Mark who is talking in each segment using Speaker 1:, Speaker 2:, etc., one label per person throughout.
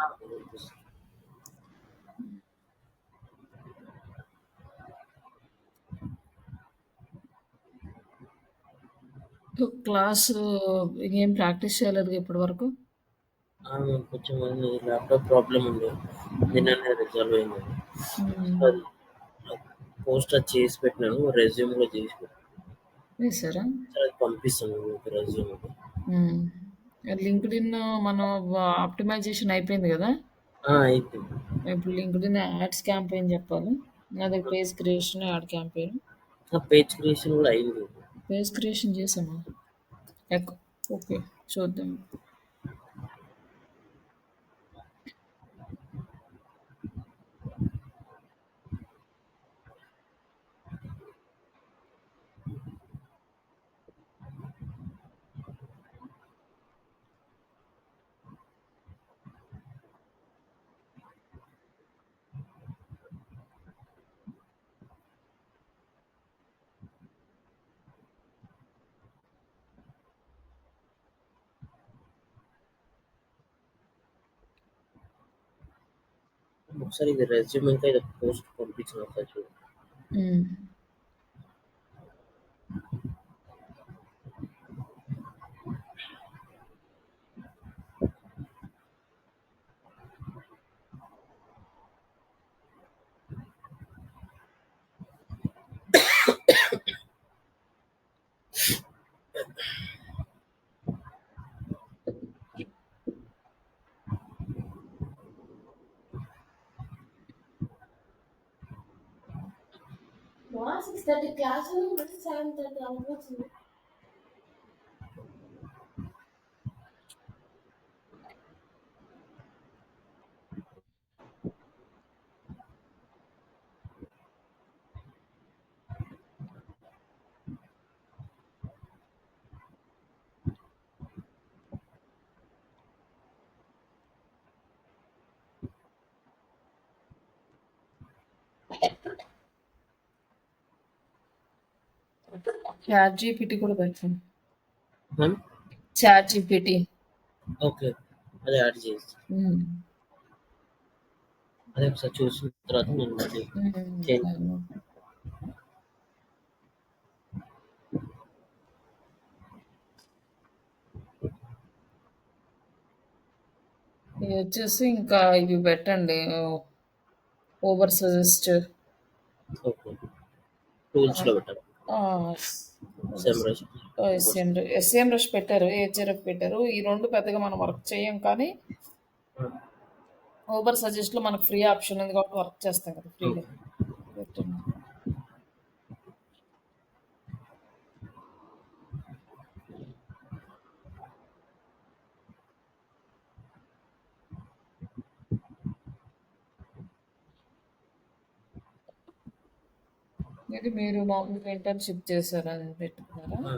Speaker 1: ఆ! వినిపిస్తుంది.
Speaker 2: క్లాసు ఏం ప్రాక్టీస్ చేయలేదుగా ఇప్పటి వరకు?
Speaker 1: కొంచెం అది ల్యాప్‌టాప్ ప్రాబ్లమ్ ఉండే.
Speaker 2: హ్మ్.
Speaker 1: నిన్ననే రిజాల్వ్ అయింది.
Speaker 2: హ్మ్.
Speaker 1: అది పోస్ట్ అది చేసి పెట్టినాను. రెజ్యూమ్ కూడా చేసి పెట్టాను.
Speaker 2: వేసారా?
Speaker 1: సరే అది పంపిస్తాను మీకు రెజ్యూమ్.
Speaker 2: హ్మ్. లింక్డ్ఇన్ మనం ఆప్టిమైజేషన్ అయిపోయింది గదా!
Speaker 1: అయిపోయింది.
Speaker 2: ఇప్పుడు లింక్డ్ఇన్ యాడ్స్ క్యాంపెయిన్ చెప్పాలి. నాది page creation, ad campaign.
Speaker 1: Page creation కూడా అయింది.
Speaker 2: పేజ్ క్రియేషన్ చేసామా? ఓకే. చూద్దాం.
Speaker 1: ఒకసారి ఇది రెజ్యూమ్ ఇంకా ఇది పోస్ట్ పంపించిన ఒకసారి చూడండి.
Speaker 2: హ్మ్. మా 6:30 క్లాసు 7:30 అవ్వొచ్చింది. చాట్ జీపీటీ కూడా పెట్టాను. ChatGPT.
Speaker 1: ఓకే. అది యాడ్ చేసి అదే ఒకసారి చూసిన తర్వాత నేను మళ్ళీ చేంజ్
Speaker 2: ఇది వచ్చేసి ఇంకా ఇవి పెట్టండి. Over suggest.
Speaker 1: ఓకే. టూల్స్‌లో పెట్టాలి.
Speaker 2: ఎస్ఎం రష్ పెట్టారు, ఏహెచ్ఆర్ఎఫ్ పెట్టారు. ఈ 2 పెద్దగా మనం వర్క్ చేయం కానీ ఓవర్ సజెస్ట్‌లో మనకు ఫ్రీ ఆప్షన్ ఉంది కాబట్టి వర్క్ చేస్తాం కదా ఫ్రీగా. పెట్టండి. ఇది మీరు మామూలుగా ఇంటర్న్‌షిప్ చేశారని పెట్టుకున్నారా?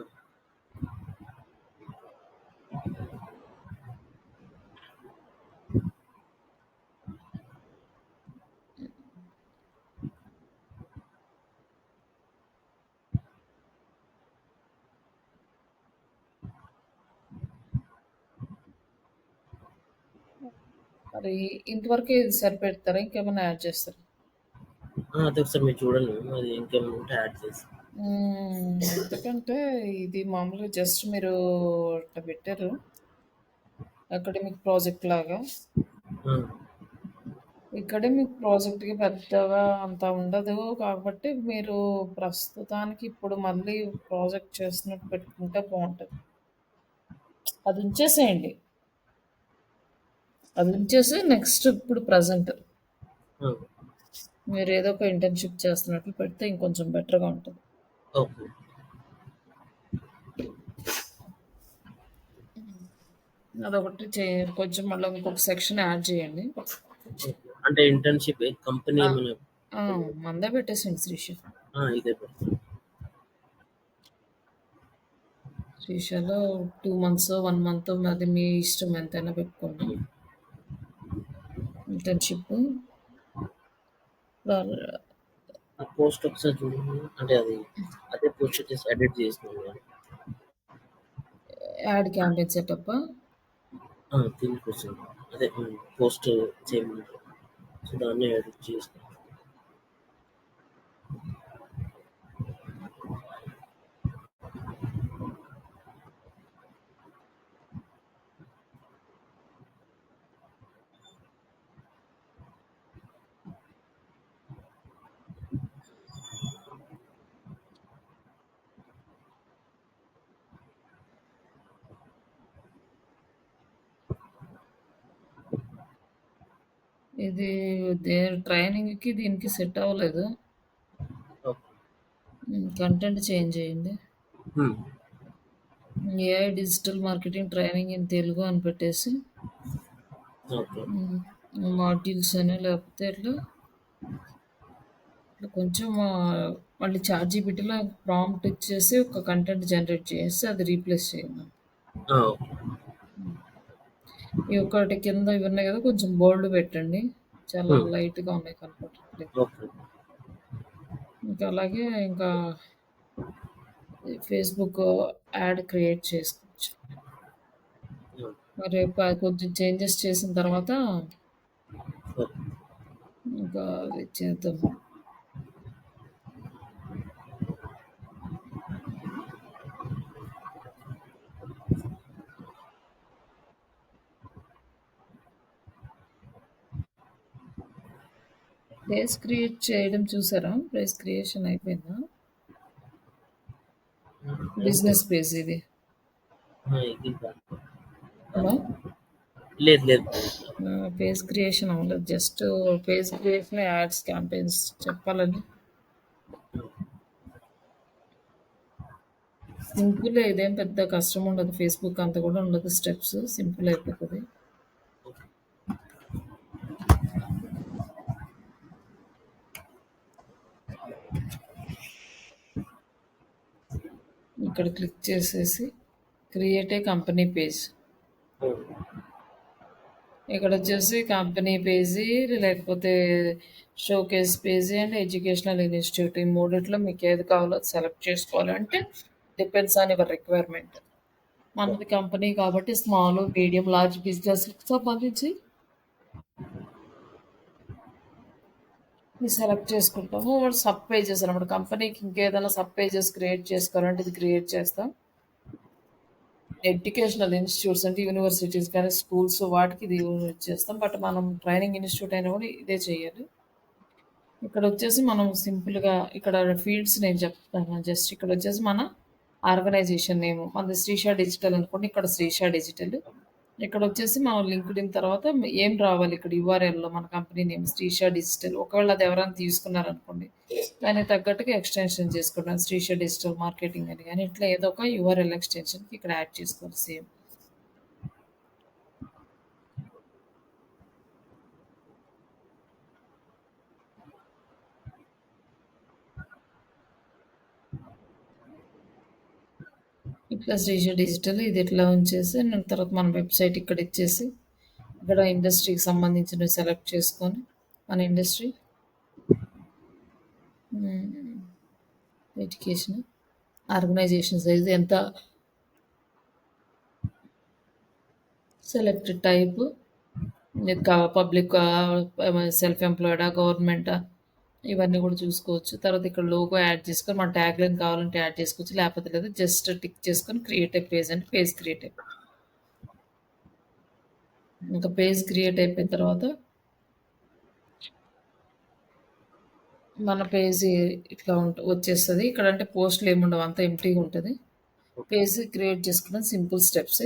Speaker 2: మరి ఇంతవరకే ఇది సరిపెడతారా? ఇంకేమైనా యాడ్ చేస్తారా?
Speaker 1: అది ఒకసారి మీరు చూడండి. అది ఇంకేమైనా ఉంటే యాడ్ చేసి.
Speaker 2: ఎందుకంటే ఇది మామూలుగా జస్ట్ మీరు అట్లా పెట్టారు. అకాడమిక్ ప్రాజెక్ట్ లాగా. అకాడమిక్ ప్రాజెక్ట్‌కి పెద్దగా అంత ఉండదు. కాబట్టి మీరు ప్రస్తుతానికి ఇప్పుడు మళ్ళీ ప్రాజెక్ట్ చేస్తున్నట్టు పెట్టుకుంటే బావుంటది. అది ఉంచేసేయండి. అది ఉంచేసి నెక్స్ట్ ఇప్పుడు ప్రెజెంట్. మీరు ఏదో ఒక ఇంటర్న్‌షిప్ చేస్తున్నట్లు పెడితే ఇంకొంచెం బెటర్‌గా ఉంటది.
Speaker 1: ఓకే.
Speaker 2: అదొకటి కొంచెం మళ్ళీ ఇంకొక సెక్షన్ యాడ్ చేయండి.
Speaker 1: అంటే ఇంటర్న్‌షిప్ కంపెనీ ఏమైనా
Speaker 2: మందే పెట్టేసేయండి శ్రీష.
Speaker 1: ఇదే పెడతాను.
Speaker 2: శ్రీషలో 2 మంత్స్, 1 మంత్ అది మీ ఇష్టం ఎంతైనా పెట్టుకోండి. ఇంటర్న్‌షిప్.
Speaker 1: ఆ పోస్ట్ ఒకసారి చూడండి. అంటే అదే పోస్ట్ వచ్చేసి ఎడిట్ చేసినాను నేను.
Speaker 2: యాడ్ క్యాంపెయిన్ సెటప్పా?
Speaker 1: దీనికోసం. అదే పోస్ట్ చేయమంటారు. సో దాన్ని ఎడిట్ చేస్తాను.
Speaker 2: ఇది ట్రైనింగ్‌కి దీనికి సెట్ అవ్వలేదు.
Speaker 1: ఓకే.
Speaker 2: కంటెంట్ చేంజ్ చేయండి.
Speaker 1: హ్మ్.
Speaker 2: AI digital marketing training in Telugu అని పెట్టేసి
Speaker 1: ఓకే.
Speaker 2: మాడ్యూల్స్ అని లేకపోతే ఇట్లా ఇట్లా కొంచెం మళ్ళీ చాట్‌జీపీటీలో ప్రాంప్ట్ ఇచ్చేసి ఒక కంటెంట్ జనరేట్ చేసి అది రీప్లేస్ చేయండి.
Speaker 1: ఓకే.
Speaker 2: ఈ ఒకటి కింద ఇవి ఉన్నాయి కదా కొంచెం బోల్డ్ పెట్టండి. చాలా
Speaker 1: హ్మ్.
Speaker 2: లైట్‌గా ఉన్నాయి కనపడట్లేదు.
Speaker 1: ఓకే.
Speaker 2: ఇంకా అలాగే ఇంకా ఫేస్‌బుక్ యాడ్ క్రియేట్ చేసుకోవచ్చు.
Speaker 1: హ్మ్.
Speaker 2: మరి కొంచెం చేంజెస్ చేసిన తర్వాత
Speaker 1: ఓకే.
Speaker 2: ఇంకా అది చేద్దాం. పేజ్ క్రియేట్ చేయడం చూసారా? పేజ్ క్రియేషన్ అయిపోయిందా?
Speaker 1: అయిపోయింది.
Speaker 2: బిజినెస్ పేజ్ ఇది.
Speaker 1: ఇది కాదు.
Speaker 2: హలో!
Speaker 1: లేదు లేదు.
Speaker 2: పేజ్ క్రియేషన్ అవ్వలేదు. Just page creation, ads, campaigns చెప్పాలని. సింపుల్ ఇదేం పెద్ద కష్టం ఉండదు. ఫేస్‌బుక్ అంత కూడా ఉండదు స్టెప్స్. సింపుల్ అయిపోతది. ఇక్కడ క్లిక్ చేసేసి క్రియేట్ ఏ కంపెనీ పేజ్. ఇక్కడొచ్చేసి కంపెనీ పేజీ లేకపోతే showcase page and educational institute ఈ మూడిట్లో మీకు ఏది కావాలో అది సెలెక్ట్ చేసుకోవాలంటే డిపెండ్స్ ఆన్ యువర్ రిక్వైర్మెంట్. మనది కంపెనీ కాబట్టి స్మాల్, మీడియం, లార్జ్ బిజినెస్‌కి సంబంధించి సెలెక్ట్ చేసుకుంటాము. సబ్ పేజెస్ అనమాట. కంపెనీకి ఇంకేదైనా సబ్ పేజెస్ క్రియేట్ చేసుకోవాలంటే ఇది క్రియేట్ చేస్తాం. ఎడ్యుకేషనల్ ఇన్‌స్టిట్యూట్స్ అంటే యూనివర్సిటీస్ కానీ, స్కూల్స్ వాటికి ఇది యూజ్ చేస్తాం. బట్ మనం ట్రైనింగ్ ఇన్‌స్టిట్యూట్ అయినా కూడా ఇదే చేయాలి. ఇక్కడొచ్చేసి మనం సింపుల్‌గా ఇక్కడ ఫీల్డ్స్ నేను చెప్తాను. జస్ట్ ఇక్కడొచ్చేసి మన ఆర్గనైజేషన్ నేము. మనది శ్రీష డిజిటల్ అనుకోండి. ఇక్కడ శ్రీష డిజిటల్. ఇక్కడొచ్చేసి మనం లింక్డ్ఇన్ తర్వాత ఏం రావాలి ఇక్కడ యూఆర్ఎల్‌లో మన కంపెనీ నేమ్ శ్రీష డిజిటల్. ఒకవేళ అది ఎవరైనా తీసుకున్నారనుకోండి, దానికి తగ్గట్టుగా ఎక్స్‌టెన్షన్ చేసుకుంటాం. శ్రీష డిజిటల్ మార్కెటింగ్ అని గాని, ఇట్లా ఏదో ఒక యూఆర్ఎల్ ఎక్స్‌టెన్షన్‌కి ఇక్కడ యాడ్ చేసుకోవాలి సేమ్. ఇట్లా శ్రీష డిజిటల్ ఇది ఇట్లా ఉంచేసి తర్వాత మన వెబ్‌సైట్ ఇక్కడ ఇచ్చేసి ఇక్కడ ఇండస్ట్రీకి సంబంధించినవి సెలెక్ట్ చేసుకొని మన ఇండస్ట్రీ ఎడ్యుకేషన్ ఆర్గనైజేషన్ సైజ్ ఎంత సెలెక్ట్ టైప్ పబ్లిక్ సెల్ఫ్ ఎంప్లాయిడా గవర్నమెంటా ఇవన్నీ కూడా చూసుకోవచ్చు. తర్వాత ఇక్కడ లోగో యాడ్ చేసుకొని మన ట్యాగ్ లైన్ కావాలంటే యాడ్ చేసుకోవచ్చు. లేకపోతే లేదు జస్ట్ టిక్ చేసుకొని క్రియేట్ ఏ పేజ్ అంటే పేజ్ క్రియేట్ అయిపోయింది. ఇంకా పేజ్ క్రియేట్ అయిపోయిన తర్వాత మన పేజీ ఇట్లా వచ్చేస్తుంది. ఇక్కడ అంటే పోస్టులు ఏముండవు అంతా ఎంటీగా ఉంటుంది. పేజ్ క్రియేట్ చేసుకున్న సింపుల్ స్టెప్స్.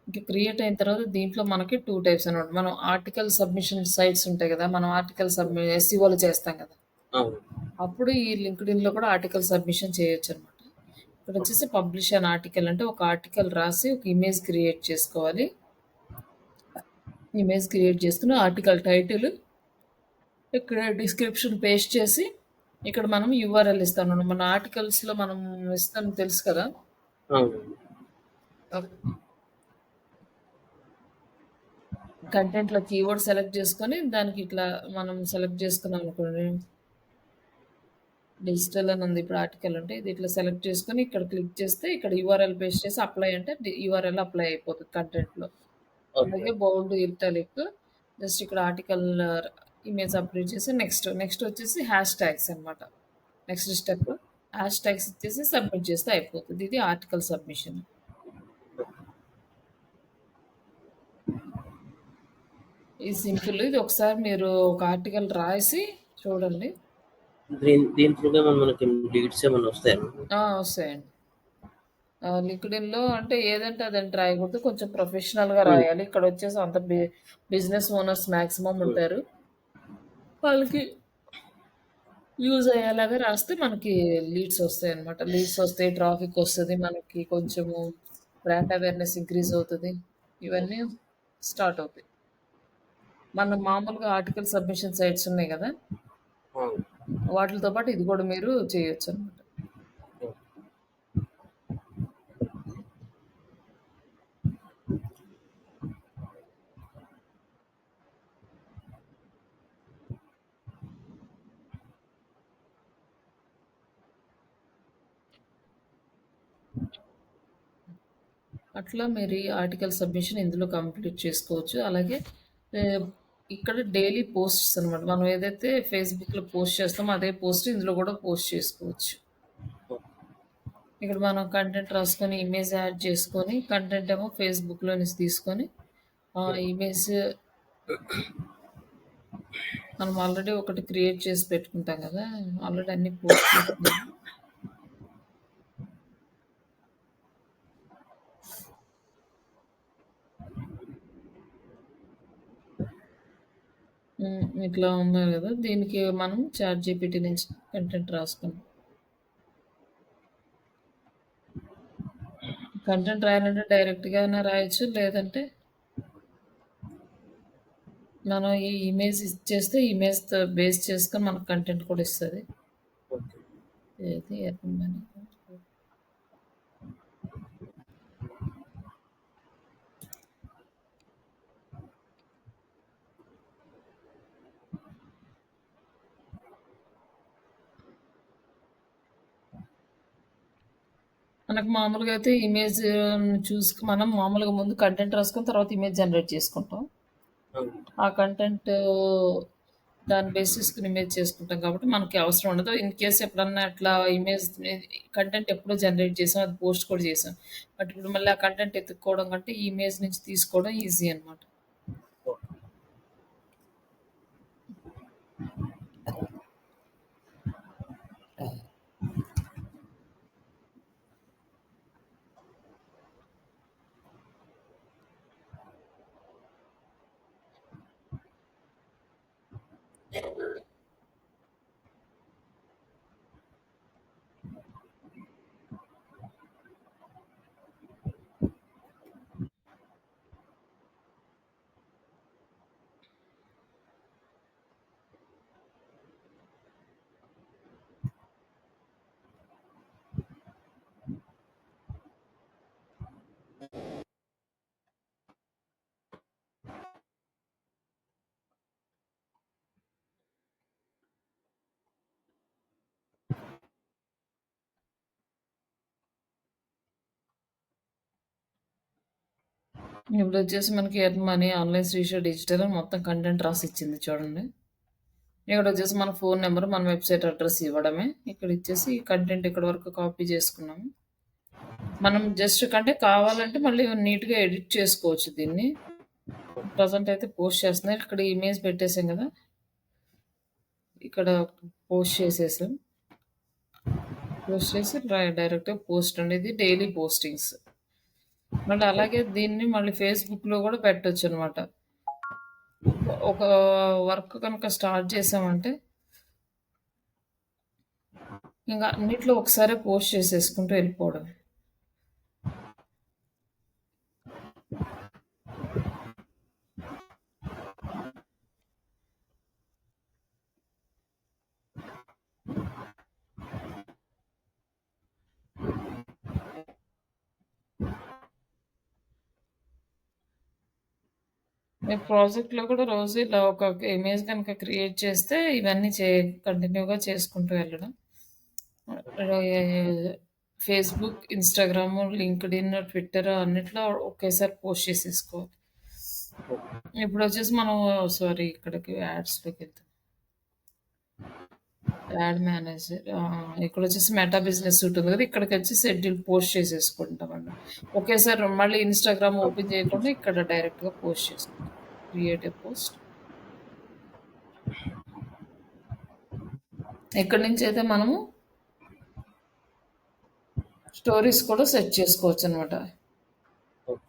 Speaker 2: ఇంకా క్రియేట్ అయిన తర్వాత దీంట్లో మనకి 2 టైప్స్ అనమాట. మనం ఆర్టికల్ సబ్మిషన్ సైట్స్ ఉంటాయి కదా! మనం ఆర్టికల్ ఎస్‌ఈఓలో చేస్తాం కదా!
Speaker 1: అవును.
Speaker 2: అప్పుడు ఈ లింక్డ్ఇన్‌లో కూడా ఆర్టికల్ సబ్మిషన్ చేయొచ్చనమాట. ఇక్కడొచ్చేసి పబ్లిష్ అన్ ఆర్టికల్ అంటే ఒక ఆర్టికల్ రాసి ఒక ఇమేజ్ క్రియేట్ చేసుకోవాలి. ఇమేజ్ క్రియేట్ చేసుకొని ఆర్టికల్ టైటిల్ ఇక్కడ డిస్క్రిప్షన్ పేస్ట్ చేసి ఇక్కడ మనం యూఆర్ఎల్ ఇస్తాం. మన ఆర్టికల్స్‌లో మనం ఇస్తాం తెలుసు కదా!
Speaker 1: అవును.
Speaker 2: కంటెంట్‌లో కీవర్డ్ సెలెక్ట్ చేసుకొని దానికి ఇట్లా మనం సెలెక్ట్ చేసుకున్నాం అనుకోండి. డిజిటల్ అని ఉంది. ఇప్పుడు ఆర్టికల్ ఉంటే ఇది ఇట్లా సెలెక్ట్ చేసుకొని ఇక్కడ క్లిక్ చేస్తే ఇక్కడ యూఆర్ఎల్ పేస్ట్ చేసి అప్లై అంటే యూఆర్ఎల్ అప్లై అయిపోతుంది కంటెంట్‌లో.
Speaker 1: ఓకే.
Speaker 2: అలాగే బోల్డ్, ఇటాలిక్ జస్ట్ ఇక్కడ ఆర్టికల్ ఇమేజ్ అప్‌లోడ్ చేసి నెక్స్ట్ వచ్చేసి హ్యాష్ ట్యాగ్స్ అనమాట. నెక్స్ట్ స్టెప్ హ్యాష్ ట్యాగ్స్ ఇచ్చేసి సబ్మిట్ చేస్తే అయిపోతది. ఇది ఆర్టికల్ సబ్మిషన్. ఇది సింపుల్. ఇది ఒకసారి మీరు ఒక ఆర్టికల్ రాసి చూడండి.
Speaker 1: దీని త్రూగా మనకి లీడ్స్ ఏమైనా వస్తాయా?
Speaker 2: వస్తాయండి. లింక్డ్ఇన్‌లో అంటే ఏదంటే అదంటే రాయకూడదు. కొంచెం ప్రొఫెషనల్‌గా
Speaker 1: హ్మ్.
Speaker 2: రాయాలి. ఇక్కడ వచ్చేసి అంత బిజినెస్ ఓనర్స్ మాక్సిమం ఉంటారు. వాళ్ళకి యూజ్ అయ్యేలాగా రాస్తే మనకి లీడ్స్ వస్తాయన్నమాట. లీడ్స్ వస్తాయి, ట్రాఫిక్ వస్తది. మనకి కొంచెము బ్రాండ్ అవేర్‌నెస్ ఇంక్రీజ్ అవుతది. ఇవన్నీ స్టార్ట్ అవుతాయి. మన మామూలుగా ఆర్టికల్ సబ్మిషన్ సైట్స్ ఉన్నాయి గదా!
Speaker 1: అవును.
Speaker 2: వాటిలతో పాటు ఇది గూడా మీరు చేయొచ్చనమాట. అట్లా మీరు ఈ ఆర్టికల్ సబ్మిషన్ ఇందులో కంప్లీట్ చేసుకోవచ్చు. అలాగే ఆహ్, ఇక్కడ డైలీ పోస్ట్స్ అనమాట. మనం ఏదైతే ఫేస్‌బుక్‌లో పోస్ట్ చేస్తామో అదే పోస్ట్ ఇందులో గూడా పోస్ట్ చేసుకోవచ్చు. ఇక్కడ మనం కంటెంట్ రాసుకొని, ఇమేజ్ యాడ్ చేసుకొని, కంటెంట్ ఏమో ఫేస్‌బుక్‌లో నుంచి తీసుకొని, ఇమేజ్ మనం ఆల్రెడీ ఒకటి క్రియేట్ చేసి పెట్టుకుంటాం గదా! ఆల్రెడీ అన్నీ పోస్ట్ చేసినవి. ఇట్లా ఉన్నాయి గదా! దీనికి మనం చాట్‌జీపీటీ నుంచి కంటెంట్ రాసుకున్నాం. కంటెంట్ రాయాలంటే డైరెక్ట్‌గా అయినా రాయొచ్చు. లేదంటే మనం ఈ ఇమేజ్ ఇచ్చేస్తే ఇమేజ్‌తో బేస్ చేసుకొని మనకు కంటెంట్ కూడా ఇస్తది.
Speaker 1: ఓకే.
Speaker 2: ఏది ఎర్రమని మనకు మామూలుగా అయితే ఇమేజ్ మనం మామూలుగా ముందు కంటెంట్ రాసుకొని తర్వాత ఇమేజ్ జనరేట్ చేసుకుంటాం.
Speaker 1: అవును.
Speaker 2: ఆ కంటెంట్ దాన్ని బేస్ చేసుకొని ఇమేజ్ చేసుకుంటాం కాబట్టి మనకి అవసరం ఉండదు. ఇన్ కేస్ ఎప్పుడన్నా అట్లా ఇమేజ్ కంటెంట్ ఎప్పుడో జనరేట్ చేసాం. అది పోస్ట్ కూడా చేసాం. బట్ ఇప్పుడు మళ్ళీ ఆ కంటెంట్ ఎతుక్కోవడం కంటే ఈ ఇమేజ్ నుంచి తీసుకోవడం ఈజీ అనమాట.
Speaker 1: ఓకే.
Speaker 2: ఇప్పుడొచ్చేసి మనకి ఎర్న్ మనీ, ఆన్‌లైన్ శ్రీషో డిజిటల్ అని మొత్తం కంటెంట్ రాసిచ్చింది చూడండి. ఇక్కడొచ్చేసి మన ఫోను నంబర్, మన వెబ్‌సైట్ అడ్రెస్ ఇవ్వడమే. ఇక్కడ ఇచ్చేసి కంటెంట్ ఇక్కడి వరకు కాపీ చేసుకున్నాము. మనం జస్ట్ కంటే కావాలంటే మళ్ళీ నీట్‌గా ఎడిట్ చేసుకోవచ్చు దీన్ని. ప్రెజెంట్ అయితే పోస్ట్ చేస్తున్నా. ఇక్కడ ఇమేజ్ పెట్టేసాం గదా! ఇక్కడ పోస్ట్ చేసేసాం. పోస్ట్ చేసి డైరెక్ట్‌గా పోస్ట్ అండి. ఇది డైలీ పోస్టింగ్స్. మళ్ళీ అలాగే దీన్ని మళ్ళీ ఫేస్‌బుక్‌లో గూడా పెట్టొచ్చనమాట. ఒక వర్క్ కనుక స్టార్ట్ చేసామంటే ఇంక అన్నిట్లో ఒకసారే పోస్ట్ చేసేసుకుంటూ వెళ్ళిపోవడమే. మీ ప్రాజెక్ట్‌లో కూడా రోజు ఇలా ఒక ఇమేజ్ గనుక క్రియేట్ చేస్తే ఇవన్నీ కంటిన్యూగా చేసుకుంటూ వెళ్ళడం. ఫేస్‌బుక్, ఇన్‌స్టాగ్రాము, లింక్డ్ఇన్, ట్విట్టర్ అన్నిట్లో ఒకేసారి పోస్ట్ చేసేసుకోవాలి.
Speaker 1: ఓకే.
Speaker 2: ఇప్పుడొచ్చేసి మనం సారీ ఇక్కడికి యాడ్స్‌లోకి వెళ్తాం. యాడ్ మేనేజర్ ఇక్కడొచ్చేసి మెటా బిజినెస్ సూట్ ఉంది కదా! ఇక్కడికొచ్చి షెడ్యూల్ పోస్ట్ చేసేసుకుంటామండి. ఒకేసారి మళ్ళీ ఇన్‌స్టాగ్రామ్ ఓపెన్ చేయకుండా ఇక్కడ డైరెక్ట్‌గా పోస్ట్ చేసుకుంటాం. Create a post. ఇక్కడి నుంచయితే మనము స్టోరీస్ కూడా సెట్ చేసుకోవచ్చనమాట.
Speaker 1: ఓకే.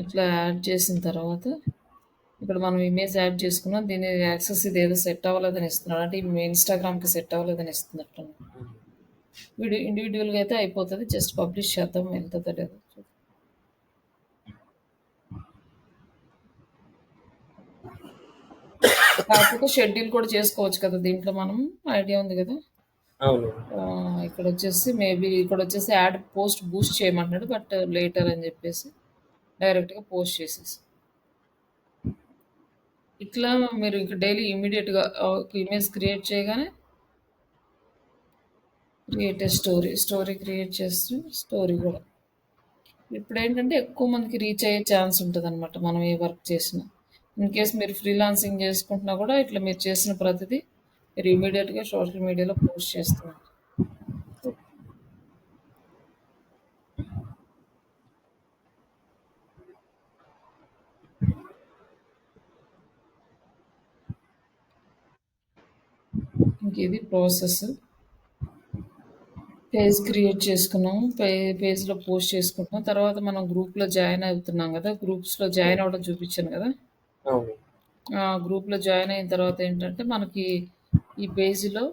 Speaker 2: ఇట్లా యాడ్ చేసిన తర్వాత ఇక్కడ మనం ఇమేజ్ యాడ్ చేసుకున్నాం. దీని యాక్సెస్ ఇదేదో సెట్ అవ్వలేదని ఇస్తున్నాడు. అంటే ఈ ఇన్‌స్టాగ్రామ్‌కి సెట్ అవ్వలేదని ఇస్తున్నట్టున్నాడు.
Speaker 1: హ్మ్.
Speaker 2: వీడియో ఇండివిడ్యువల్‌గా అయితే అయిపోతది. జస్ట్ పబ్లిష్ చేద్దాం వెళ్తదో లేదో చూద్దాం. కాకపోతే షెడ్యూల్ కూడా చేసుకోవచ్చు కదా! దీంట్లో మనం ఐడియా ఉంది కదా!
Speaker 1: అవును.
Speaker 2: ఇక్కడొచ్చేసి మేబీ ఇక్కడొచ్చేసి యాడ్ పోస్ట్ బూస్ట్ చేయమంటున్నాడు. బట్ లేటర్ అని చెప్పేసి డైరెక్ట్‌గా పోస్ట్ చేసేసి. ఇట్లా మీరు ఇంక డైలీ ఇమ్మీడియేట్‌గా ఒక ఇమేజ్ క్రియేట్ చేయగానే create a story. Story create చేస్తూ స్టోరీ కూడా. ఇప్పుడేంటంటే ఎక్కువ మందికి రీచ్ అయ్యే ఛాన్స్ ఉంటదనమాట మనం ఏ వర్క్ చేసినా. ఇన్ కేస్ మీరు ఫ్రీలాన్సింగ్ చేసుకుంటున్నా కూడా ఇట్లా మీరు చేసిన ప్రతిదీ మీరు ఇమ్మీడియేట్‌గా సోషల్ మీడియాలో పోస్ట్ చేస్తున్నారు.
Speaker 1: ఓకే.
Speaker 2: ఇంక ఇది ప్రాసెస్. పేజ్ క్రియేట్ చేసుకున్నాము. పేజ్‌లో పోస్ట్ చేసుకుంటున్నాం. తర్వాత మనం గ్రూప్‌లో జాయిన్ అవుతున్నాం గదా! గ్రూప్స్‌లో జాయిన్ అవ్వడం చూపించాను గదా!
Speaker 1: అవును.
Speaker 2: ఆ గ్రూప్‌లో జాయిన్ అయిన తర్వాత ఏంటంటే మనకి ఈ పేజీలో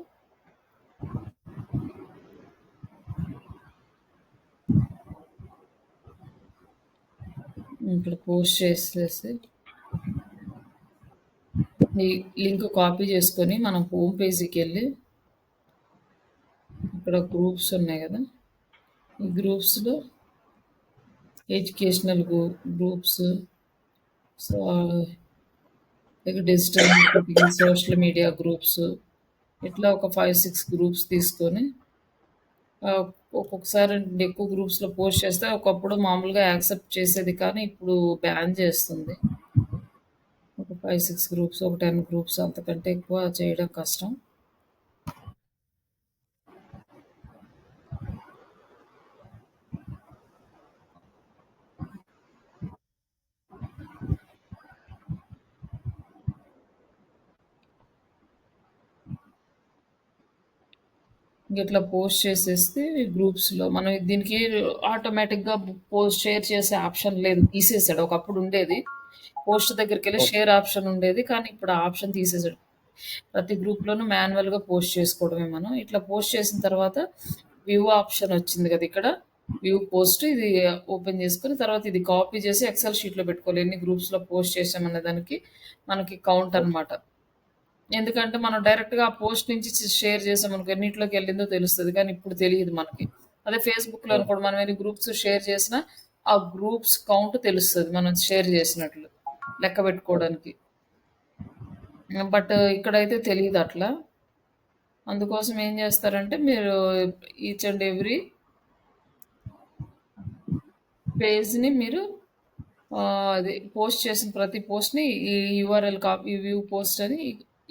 Speaker 2: ఇక్కడ పోస్ట్ చేసేసి ఈ లింక్ కాపీ చేసుకొని మనం హోమ్ పేజీకెళ్ళి ఇక్కడ గ్రూప్స్ ఉన్నాయి గదా! ఈ గ్రూప్స్‌లో ఎడ్యుకేషనల్ గ్రూప్స్ సో, ఇక digital marketing, social media groups ఇట్లా ఒక 5, 6 గ్రూప్స్ తీసుకొని ఆహ్, ఒక్కొక్కసారి ఎక్కువ గ్రూప్స్‌లో పోస్ట్ చేస్తే ఒకప్పుడు మామూలుగా యాక్సెప్ట్ చేసేది కానీ ఇప్పుడు బ్యాన్ చేస్తుంది. ఒక 5, 6 గ్రూప్స్, ఒక 10 గ్రూప్స్ అంతకంటే ఎక్కువ చేయడం కష్టం. ఇట్లా పోస్ట్ చేసేస్తే గ్రూప్స్‌లో మనం దీనికి ఆటోమేటిక్‌గా పోస్ట్ షేర్ చేసే ఆప్షన్ లేదు. తీసేసాడు. ఒకప్పుడు ఉండేది. పోస్ట్ దగ్గరికెళ్ళి
Speaker 1: ఓకే.
Speaker 2: షేర్ ఆప్షన్ ఉండేది. కానీ ఇప్పుడు ఆ ఆప్షన్ తీసేసాడు. ప్రతి గ్రూప్‌లోనూ మాన్యువల్‌గా పోస్ట్ చేసుకోవడమే మనం. ఇట్లా పోస్ట్ చేసిన తర్వాత వ్యూ ఆప్షన్ వచ్చింది కదా! ఇక్కడ. వ్యూ పోస్ట్ ఇది ఓపెన్ చేసుకొని తర్వాత ఇది కాపీ చేసి ఎక్సెల్ షీట్‌లో పెట్టుకోవాలి. ఎన్ని గ్రూప్స్‌లో పోస్ట్ చేశామనే దానికి మనకి కౌంట్
Speaker 1: ఓకే.
Speaker 2: అనమాట. ఎందుకంటే మనం డైరెక్ట్‌గా ఆ పోస్ట్ నుంచి షేర్ చేసామనుకో ఎన్నిట్లోకెళ్ళిందో తెలుస్తది. కానీ ఇప్పుడు తెలీదు మనకి. అదే ఫేస్‌బుక్‌లో
Speaker 1: అవును.
Speaker 2: అనుకోండి మనం ఎన్ని గ్రూప్స్ షేర్ చేసినా ఆ గ్రూప్స్ కౌంట్ తెలుస్తది. మనం షేర్ చేసినట్లు లెక్క
Speaker 1: ఓకే.
Speaker 2: పెట్టుకోవడానికి. బట్ ఇక్కడైతే తెలీదట్లా. అందుకోసం ఏం చేస్తారంటే మీరు ఈచ్ అండ్ ఎవ్రీ పేజ్‌ని మీరు అది పోస్ట్ చేసిన ప్రతి పోస్ట్‌ని ఈ యూఆర్ఎల్ కాపీ వ్యూ పోస్ట్ అని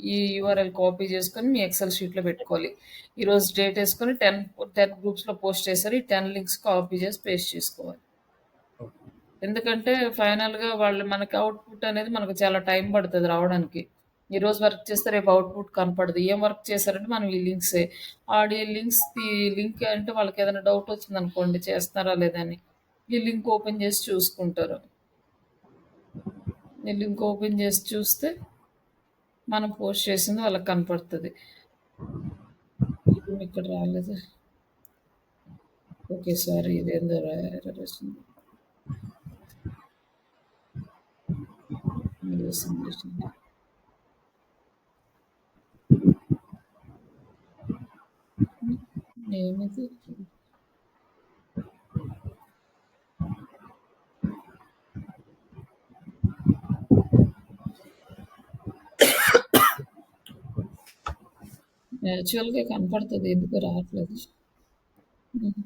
Speaker 2: ఈ యూఆర్ఎల్ కాపీ చేసుకొని మీ ఎక్సెల్ షీట్‌లో పెట్టుకోవాలి. ఈరోజు డేట్ యేసుకొని 10 గ్రూప్స్‌లో పోస్ట్ చేశారు. ఈ 10 లింక్స్ కాపీ చేసి పేస్ట్ చేసుకోవాలి.
Speaker 1: ఓకే.
Speaker 2: ఎందుకంటే ఫైనల్‌గా వాళ్ళు మనకి అవుట్‌పుట్ అనేది మనకు చాలా టైం పడతది రావడానికి. ఈరోజు వర్క్ చేస్తే రేపు అవుట్‌పుట్ కనపడదు. ఏం వర్క్ చేశారంటే మనం ఈ లింక్సే. ఆడి లింక్ అంటే వాళ్ళకేదైనా డౌట్ వచ్చిందనుకోండి చేస్తున్నారా లేదా అని. ఈ లింక్ ఓపెన్ చేసి చూసుకుంటారు. ఈ లింక్ ఓపెన్ చేసి చూస్తే మనం పోస్ట్ చేసింది వాళ్ళకి కనపడుతది. ఇక్కడ రాలేదు. ఓకే. సారీ ఇదేందో ఎర్రర్ వచ్చింది. ఇంగ్లీష్ ఇంగ్లీష్ అండి. ఏమిది? యాక్చువల్‌గా కనపడతది. ఎందుకో రావట్లేదు. హ్మ్.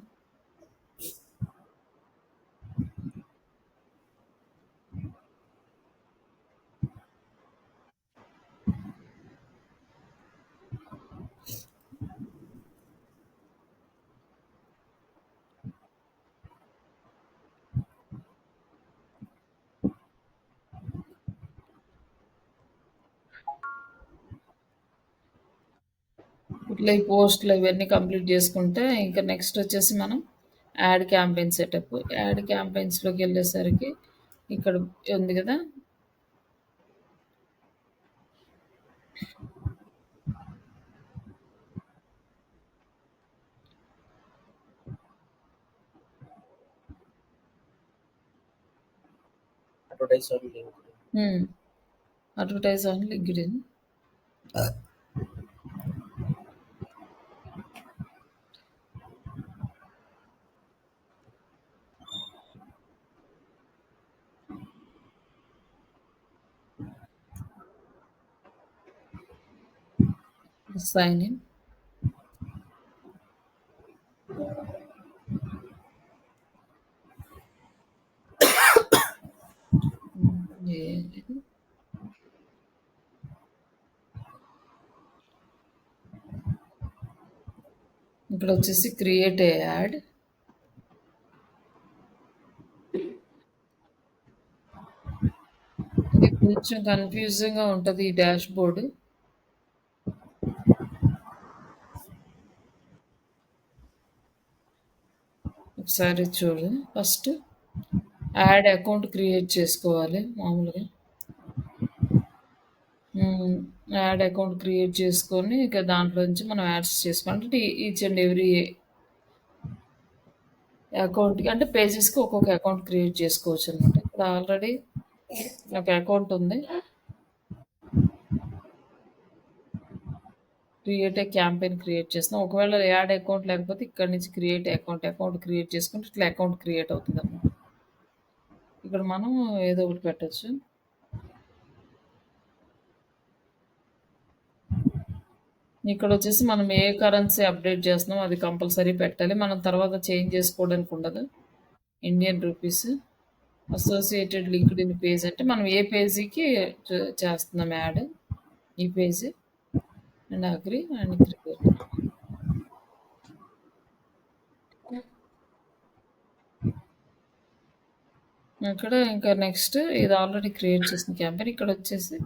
Speaker 2: ఇట్లా ఈ పోస్ట్‌లు ఇవన్నీ కంప్లీట్ చేసుకుంటే ఇంకా నెక్స్ట్ వచ్చేసి మనం యాడ్ క్యాంపెయిన్ సెటప్. యాడ్ క్యాంపెయిన్స్‌లోకెళ్ళేసరికి ఇక్కడ ఉంది గదా!
Speaker 1: Advertise on LinkedIn.
Speaker 2: Hmm. Advertise on LinkedIn. Sign in. ఏది? ఇక్కడొచ్చేసి క్రియేట్ ఏ యాడ్. ఇది కొంచెం కన్‌ఫ్యూజింగ్‌గా ఉంటది ఈ డాష్‌బోర్డ్. ఒకసారి చూడు. ఫస్ట్ యాడ్ అకౌంట్ క్రియేట్ చేసుకోవాలి మామూలుగా. యాడ్ అకౌంట్ క్రియేట్ చేసుకొని ఇక దాంట్లో నుంచి మనం యాడ్స్ చేసుకోవాలి. అంటే ఈచ్ అండ్ ఎవ్రీ అకౌంట్‌కి అంటే పేజెస్‌కి ఒక్కొక్క అకౌంట్ క్రియేట్ చేసుకోవచ్చనమాట. ఇప్పుడు ఆల్రెడీ ఒక అకౌంట్ ఉంది. క్రియేట్ ఏ క్యాంపెయిన్ క్రియేట్ చేస్తున్నాం. ఒకవేళ యాడ్ అకౌంట్ లేకపోతే ఇక్కడి నుంచి క్రియేట్ అకౌంట్ క్రియేట్ చేసుకుంటే ఇట్లా అకౌంట్ క్రియేట్ అవుతదనమాట. ఇక్కడ మనం ఏదో ఒకటి పెట్టొచ్చు. ఇక్కడొచ్చేసి మనం ఏ కరెన్సీ అప్డేట్ చేస్తున్నామో అది కంపల్సరీ పెట్టాలి. మనం తర్వాత చేంజ్ చేసుకోవడానికి ఉండదు. Indian rupees. Associated LinkedIn page అంటే మనం ఏ పేజీకి చేస్తున్నాం యాడ్. ఈ page and agree and create. ఇక్కడ ఇంకా నెక్స్ట్ ఇది ఆల్రెడీ క్రియేట్ చేసిన క్యాంపెయిన్. ఇక్కడ వచ్చేసి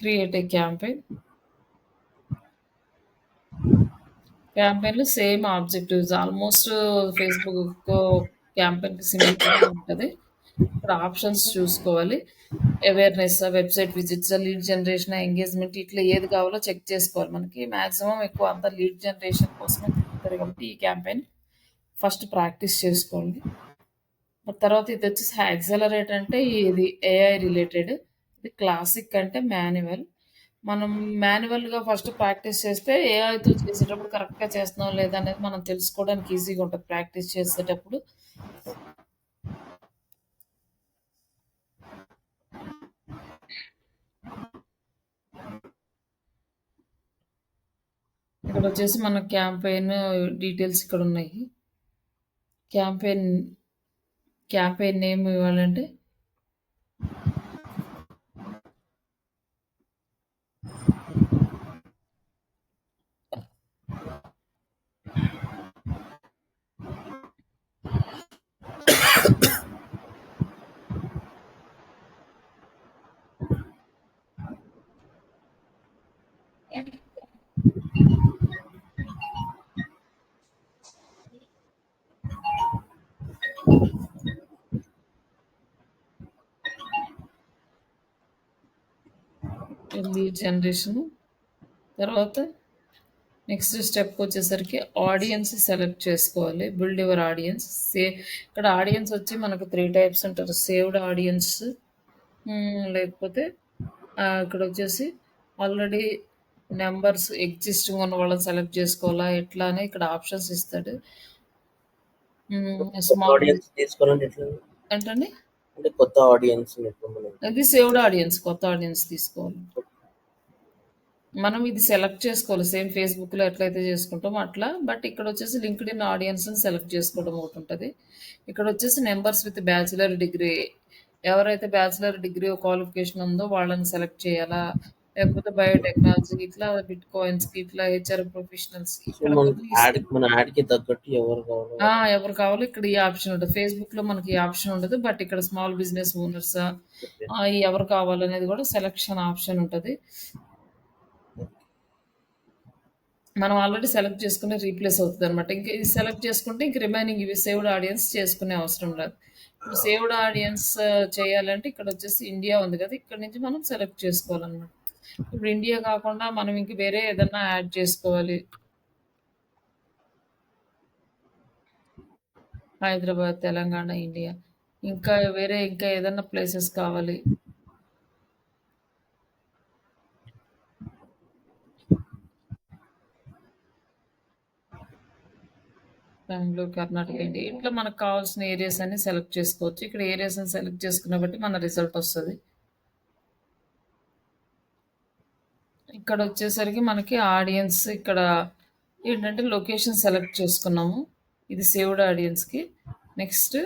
Speaker 2: క్రియేట్ ఏ క్యాంపెయిన్. క్యాంపెయిన్‌లో సేమ్ ఆబ్జెక్టివ్స్ ఆల్మోస్ట్ ఫేస్‌బుక్ క్యాంపెయిన్‌కి సిమిలర్‌గా ఉంటది. ఇక్కడ ఆప్షన్స్ చూసుకోవాలి. Awareness, website visits, lead generation, engagement ఇట్లా ఏది కావాలో చెక్ చేసుకోవాలి. మనకి మాక్సిమం ఎక్కువ అంతా లీడ్ జనరేషన్ కోసమే తిరుగుతది కాబట్టి ఈ క్యాంపెయిన్ ఫస్ట్ ప్రాక్టీస్ చేసుకోండి. తర్వాత ఇది వచ్చేసి యాక్సెలరేట్ అంటే ఇది ఏఐ రిలేటెడ్. ఇది క్లాసిక్ అంటే మాన్యువల్. మనం మాన్యువల్‌గా ఫస్ట్ ప్రాక్టీస్ చేస్తే ఏఐతో చేసేటప్పుడు కరెక్ట్‌గా చేస్తున్నామా లేదా అనేది మనం తెలుసుకోవడానికి ఈజీగా ఉంటది ప్రాక్టీస్ చేసేటప్పుడు. ఇక్కడొచ్చేసి మన క్యాంపెయిన్ డీటెయిల్స్ ఇక్కడున్నాయి. క్యాంపెయిన్ క్యాంపెయిన్ నేమ్ ఇవ్వాలంటే లీడ్ జనరేషన్. తర్వాత నెక్స్ట్ స్టెప్‌కొచ్చేసరికి ఆడియన్స్ సెలెక్ట్ చేసుకోవాలి. Build your audience. ఇక్కడ ఆడియన్స్ వచ్చి మనకు 3 టైప్స్ ఉంటారు. సేవ్డ్ ఆడియన్స్ లేకపోతే ఇక్కడొచ్చేసి ఆల్రెడీ నంబర్స్ ఎగ్జిస్టింగ్ ఉన్న వాళ్ళని సెలెక్ట్ చేసుకోవాలా ఎట్లా అని ఇక్కడ ఆప్షన్స్ ఇస్తాడు.
Speaker 1: కొత్త
Speaker 2: స్మాల్
Speaker 1: ఆడియన్స్ తీసుకోవాలంటే ఎట్లా?
Speaker 2: ఏంటండి?
Speaker 1: అంటే కొత్త ఆడియన్స్ ఎట్లా మనం?
Speaker 2: ఇది సేవ్డ్ ఆడియన్స్. కొత్త ఆడియన్స్ తీసుకోవాలి. మనం ఇది సెలెక్ట్ చేసుకోవాలి. సేమ్ ఫేస్‌బుక్‌లో ఎట్లయితే చేసుకుంటామో అట్లా. బట్ ఇక్కడొచ్చేసి లింక్డ్ఇన్ ఆడియన్స్‌ని సెలెక్ట్ చేసుకోవడం ఒకటుంటది. ఇక్కడొచ్చేసి నంబర్స్ విత్ బ్యాచిలర్ డిగ్రీ. ఎవరైతే బ్యాచిలర్ డిగ్రీ క్వాలిఫికేషన్ ఉందో వాళ్ళని సెలెక్ట్ చేయాలా? లేకపోతే బయోటెక్నాలజీ ఇట్లా బిట్‌కాయిన్స్‌కి ఇట్లా హెచ్ఆర్ ప్రొఫెషనల్స్
Speaker 1: సో
Speaker 2: ఇక్కడ
Speaker 1: మన యాడ్‌కి తగ్గట్టు ఎవరు కావాలో
Speaker 2: ఎవరు కావాలో ఇక్కడ ఈ ఆప్షన్ ఉంటది. ఫేస్‌బుక్‌లో మనకి ఈ ఆప్షన్ ఉండదు. బట్ ఇక్కడ స్మాల్ బిజినెస్ ఓనర్సా
Speaker 1: ఓకే.
Speaker 2: ఎవరు కావాలనేది కూడా సెలక్షన్ ఆప్షన్ ఉంటది. మనం ఆల్రెడీ సెలెక్ట్ చేసుకుని రీప్లేస్ అవుతదనమాట. ఇంక ఇది సెలెక్ట్ చేసుకుంటే ఇంక రిమైనింగ్ ఇవి సేవ్డ్ ఆడియన్స్ చేసుకునే అవసరం లేదు. ఇప్పుడు సేవ్డ్ ఆడియన్స్ చేయాలంటే ఇక్కడొచ్చేసి ఇండియా ఉంది కదా! ఇక్కడ నుంచి మనం సెలెక్ట్ చేసుకోవాలనమాట. ఇప్పుడు ఇండియా కాకుండా మనం ఇంక వేరే ఏదన్నా యాడ్ చేసుకోవాలి. హైదరాబాద్, తెలంగాణ, ఇండియా. ఇంకా వేరే ఇంకా ఏదన్నా ప్లేసెస్ కావాలి. బెంగుళూరు, కర్ణాటక, ఇండియా. ఇట్లా మనకు కావాల్సిన ఏరియాస్ అన్ని సెలెక్ట్ చేసుకోవచ్చు. ఇక్కడ ఏరియాస్‌ని సెలెక్ట్ చేసుకున్న బట్టి మన రిజల్ట్ వస్తది. ఇక్కడొచ్చేసరికి మనకి ఆడియన్స్ ఇక్కడ ఏంటంటే లొకేషన్ సెలెక్ట్ చేసుకున్నాము. ఇది సేవ్డ్ ఆడియన్స్‌కి. నెక్స్ట్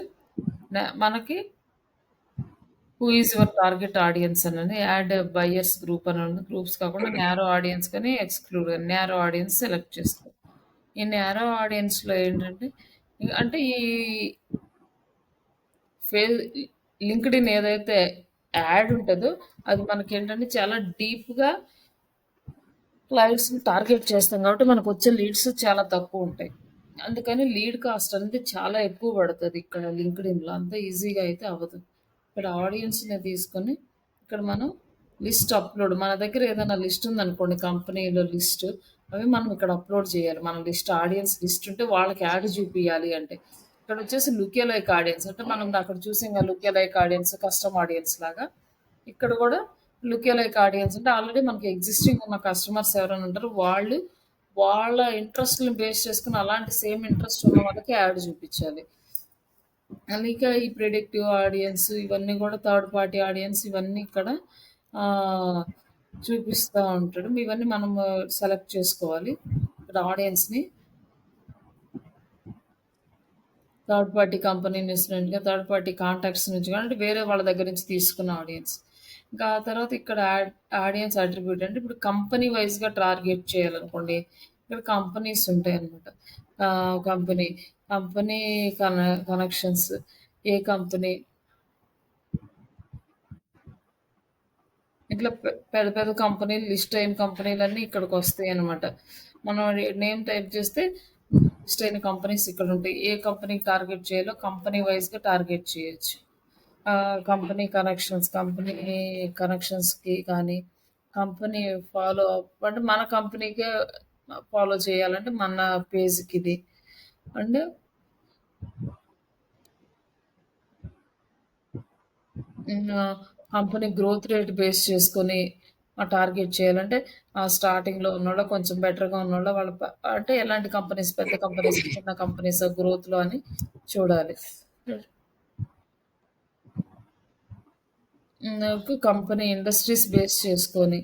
Speaker 2: మనకి who is your target audience అని యాడ్ బయర్స్ గ్రూప్ అని ఉంది. గ్రూప్స్ కాకుండా నేరో ఆడియన్స్ కానీ ఎక్స్‌క్లూడ్ నేరో ఆడియన్స్ సెలెక్ట్ చేసుకోవాలి. ఈ నేరో ఆడియన్స్‌లో ఏంటంటే అంటే ఈ ఫే లింక్డ్ఇన్ ఏదైతే యాడ్ ఉంటదో అది మనకేంటంటే చాలా డీప్‌గా క్లయింట్స్‌ని టార్గెట్ చేస్తాం కాబట్టి మనకొచ్చే లీడ్స్ చాలా తక్కువుంటాయి. అందుకని లీడ్ కాస్ట్ అనేది చాలా ఎక్కువ పడతది ఇక్కడ లింక్డ్ఇన్‌లో. అంత ఈజీగా అయితే అవ్వదు. ఇక్కడ ఆడియన్స్‌ని తీసుకొని ఇక్కడ మనం లిస్ట్ అప్‌లోడ్ మన దగ్గర ఏదైనా లిస్ట్ ఉందనుకోండి కంపెనీలో లిస్ట్ అవి మనం ఇక్కడ అప్‌లోడ్ చేయాలి. మన లిస్ట్ ఆడియన్స్ లిస్ట్ ఉంటే వాళ్ళకి యాడ్ చూపియాలి అంటే. ఇక్కడొచ్చేసి లుక్ ఎలైక్ ఆడియన్స్ అంటే మనం అక్కడ చూసాంగా look alike audience, custom audience లాగా. ఇక్కడ కూడా లుక్ ఎలైక్ ఆడియన్స్ అంటే ఆల్రెడీ మనకి ఎగ్జిస్టింగ్ ఉన్న కస్టమర్స్ ఎవరైనా ఉంటారో వాళ్ళు వాళ్ళ ఇంట్రెస్ట్‌ని బేస్ చేసుకొని అలాంటి సేమ్ ఇంట్రెస్ట్ ఉన్న వాళ్ళకి యాడ్ చూపించాలి. ఇంకా ఈ ప్రిడిక్టివ్ ఆడియన్స్ ఇవన్నీ కూడా థర్డ్ పార్టీ ఆడియన్స్ ఇవన్నీ ఇక్కడ చూపిస్తూ ఉంటాడు. ఇవన్నీ మనం సెలెక్ట్ చేసుకోవాలి. ఇక్కడ ఆడియన్స్‌ని థర్డ్ పార్టీ కంపెనీ నుంచి కానీ థర్డ్ పార్టీ కాంటాక్ట్స్ నుంచి కానీ అంటే వేరే వాళ్ళ దగ్గర నుంచి తీసుకున్న ఆడియన్స్. ఇంకా ఆ తర్వాత ఇక్కడ ఆడియన్స్ అట్రిబ్యూట్ అంటే ఇప్పుడు కంపెనీ వైజ్‌గా టార్గెట్ చేయాలనుకోండి. ఇక్కడ కంపెనీస్ ఉంటాయన్నమాట. కంపెనీ, కంపెనీ కనెక్షన్స్ ఏ కంపెనీ ఇట్లా పెద్ద పెద్ద కంపెనీలు లిస్ట్ అయిన కంపెనీలన్నీ ఇక్కడికొస్తాయన్నమాట. మనం నేమ్ టైప్ చేస్తే లిస్ట్ అయిన కంపెనీస్ ఇక్కడ ఉంటాయి. ఏ కంపెనీకి టార్గెట్ చేయాలో కంపెనీ వైస్‌గా టార్గెట్ చేయొచ్చు. కంపెనీ కనెక్షన్స్‌కి కానీ, కంపెనీ ఫాలో అప్ అంటే మన కంపెనీకే ఫాలో చేయాలంటే మన పేజ్‌కిది. And company growth rate base చేసుకొని టార్గెట్ చేయాలంటే స్టార్టింగ్‌లో ఉన్నోళ్ళో కొంచెం బెటర్‌గా ఉన్నోళ్ళో వాళ్ళ అంటే ఎలాంటి కంపెనీస్ పెద్ద కంపెనీస్, చిన్న కంపెనీస్ గ్రోత్‌లో అని చూడాలి. కంపెనీ ఇండస్ట్రీస్ బేస్ చేసుకొని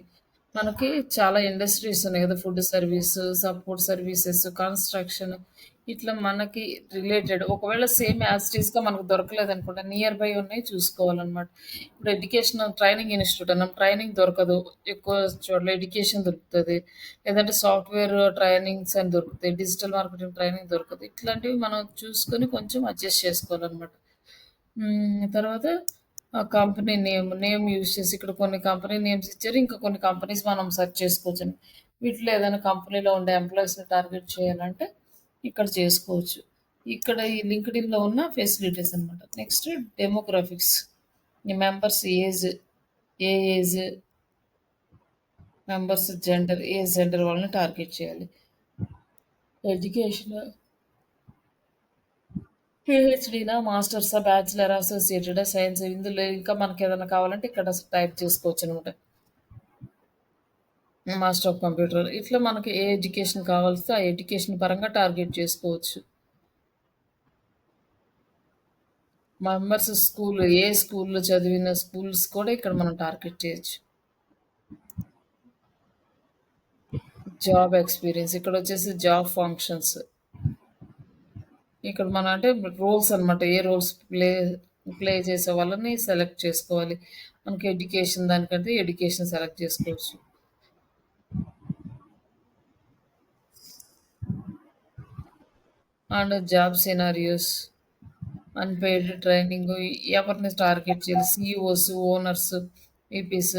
Speaker 2: మనకి చాలా ఇండస్ట్రీస్ ఉన్నాయి కదా! Food service, support services, construction ఇట్లా మనకి రిలేటెడ్ ఒకవేళ సేమ్ యాజ్ ఇట్ ఈస్‌గా మనకు దొరకలేదనుకోండి నియర్ బై ఉన్నాయి చూసుకోవాలనమాట. ఇప్పుడు ఎడ్యుకేషనల్ ట్రైనింగ్ ఇన్‌స్టిట్యూట్ అన్నాం. ట్రైనింగ్ దొరకదు. ఎక్కువ చోట్ల ఎడ్యుకేషన్ దొరుకుతది. లేదంటే సాఫ్ట్‌వేర్ ట్రైనింగ్స్ అని దొరుకుతాయి. డిజిటల్ మార్కెటింగ్ ట్రైనింగ్ దొరకదు. ఇట్లాంటివి మనం చూసుకొని కొంచెం అడ్జస్ట్ చేసుకోవాలనమాట. తర్వాత కంపెనీ నేమ్ యూజ్ చేసి ఇక్కడ కొన్ని కంపెనీ నేమ్స్ ఇచ్చారు. ఇంకా కొన్ని కంపెనీస్ మనం సెర్చ్ చేసుకోవచ్చండి. వీటిలో ఏదైనా కంపెనీలో ఉండే ఎంప్లాయీస్‌ని టార్గెట్ చేయాలంటే ఇక్కడ చేసుకోవచ్చు. ఇక్కడ ఈ లింక్డ్ఇన్‌లో ఉన్న ఫెసిలిటీస్ అనమాట. Next demographics. ఈ మెంబర్స్ ఏజ్, ఏ ఏజ్, మెంబర్స్ జెండర్, ఏ జెండర్ వాళ్ళని టార్గెట్ చేయాలి. ఎడ్యుకేషన్ పిహెచ్‌డీనా, మాస్టర్సా, బ్యాచిలరా, అసోసియేటెడా, సైన్స్ ఇందులో ఇంకా మనకేదైనా కావాలంటే ఇక్కడ టైప్ చేసుకోవచ్చనమాట. మాస్టర్ ఆఫ్ కంప్యూటర్ ఇట్లా మనకి ఏ ఎడ్యుకేషన్ కావాల్సో ఆ ఎడ్యుకేషన్ పరంగా టార్గెట్ చేసుకోవచ్చు. మెంబర్స్ స్కూల్ ఏ స్కూల్‌లో చదివిన స్కూల్స్ కూడా ఇక్కడ మనం టార్గెట్ చేయొచ్చు. జాబ్ ఎక్స్‌పీరియన్స్ ఇక్కడొచ్చేసి జాబ్ ఫంక్షన్స్. ఇక్కడ మన అంటే రోల్స్ అనమాట. ఏ రోల్స్ ప్లే చేసే వాళ్ళని సెలెక్ట్ చేసుకోవాలి. మనకి ఎడ్యుకేషన్ దానికంటే ఎడ్యుకేషన్ సెలెక్ట్ చేసుకోవచ్చు. And job scenarios, unpaid training ఎవరిని టార్గెట్ చేయాలి. సీఈఓస్, ఓనర్స్, ఈపీస్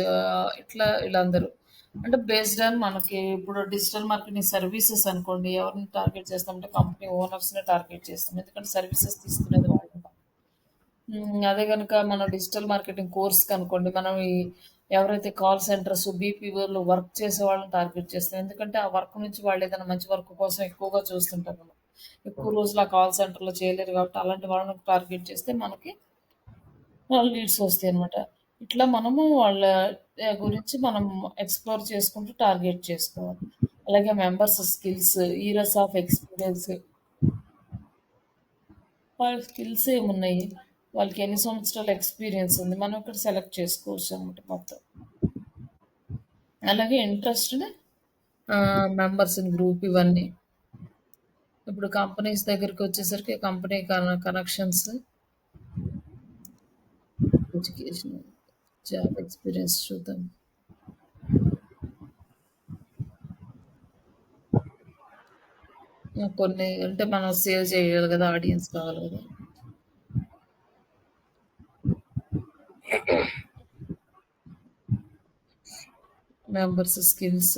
Speaker 2: ఇట్లా వీళ్ళందరూ. అంటే బేస్డ్ ఆన్ మనకి ఇప్పుడు డిజిటల్ మార్కెటింగ్ సర్వీసెస్ అనుకోండి ఎవరిని టార్గెట్ చేస్తామంటే కంపెనీ ఓనర్స్‌నే టార్గెట్ చేస్తాం. ఎందుకంటే సర్వీసెస్ తీసుకునేది వాళ్ళు. అదే గనుక మన డిజిటల్ మార్కెటింగ్ కోర్స్ కనుకోండి, మనం ఎవరైతే కాల్ సెంటర్స్, బీపీఓలు వర్క్ చేసే వాళ్ళని టార్గెట్ చేస్తాం. ఎందుకంటే ఆ వర్క్ నుంచి వాళ్ళు ఏదైనా మంచి వర్క్ కోసం ఎక్కువగా చూస్తుంటారనమాట. ఎక్కువ రోజులు ఆ కాల్ సెంటర్‌లో చేయలేరు కాబట్టి అలాంటి వాళ్ళని టార్గెట్ చేస్తే మనకి లీడ్స్ వస్తాయనమాట. ఇట్లా మనము వాళ్ళ గురించి మనం ఎక్స్‌ప్లోర్ చేసుకుంటూ టార్గెట్ చేసుకోవాలి. అలాగే members skills, years of experience వాళ్ళ స్కిల్స్ ఏమున్నాయి? వాళ్ళకి ఎన్ని సంవత్సరాల ఎక్స్‌పీరియన్స్ ఉంది? మనం ఇక్కడ సెలెక్ట్ చేసుకోవచ్చు అన్నమాట మొత్తం. అలాగే ఇంట్రెస్టెడ్ మెంబర్స్ ఇన్ గ్రూప్ ఇవన్నీ. ఇప్పుడు కంపెనీస్ దగ్గరికి వచ్చేసరికి company connections, education, job experience చూద్దాం. కొన్ని అంటే మనం సేవ్ చేయాలి కదా! ఆడియన్స్ కావాలి కదా! మెంబర్స్ స్కిల్స్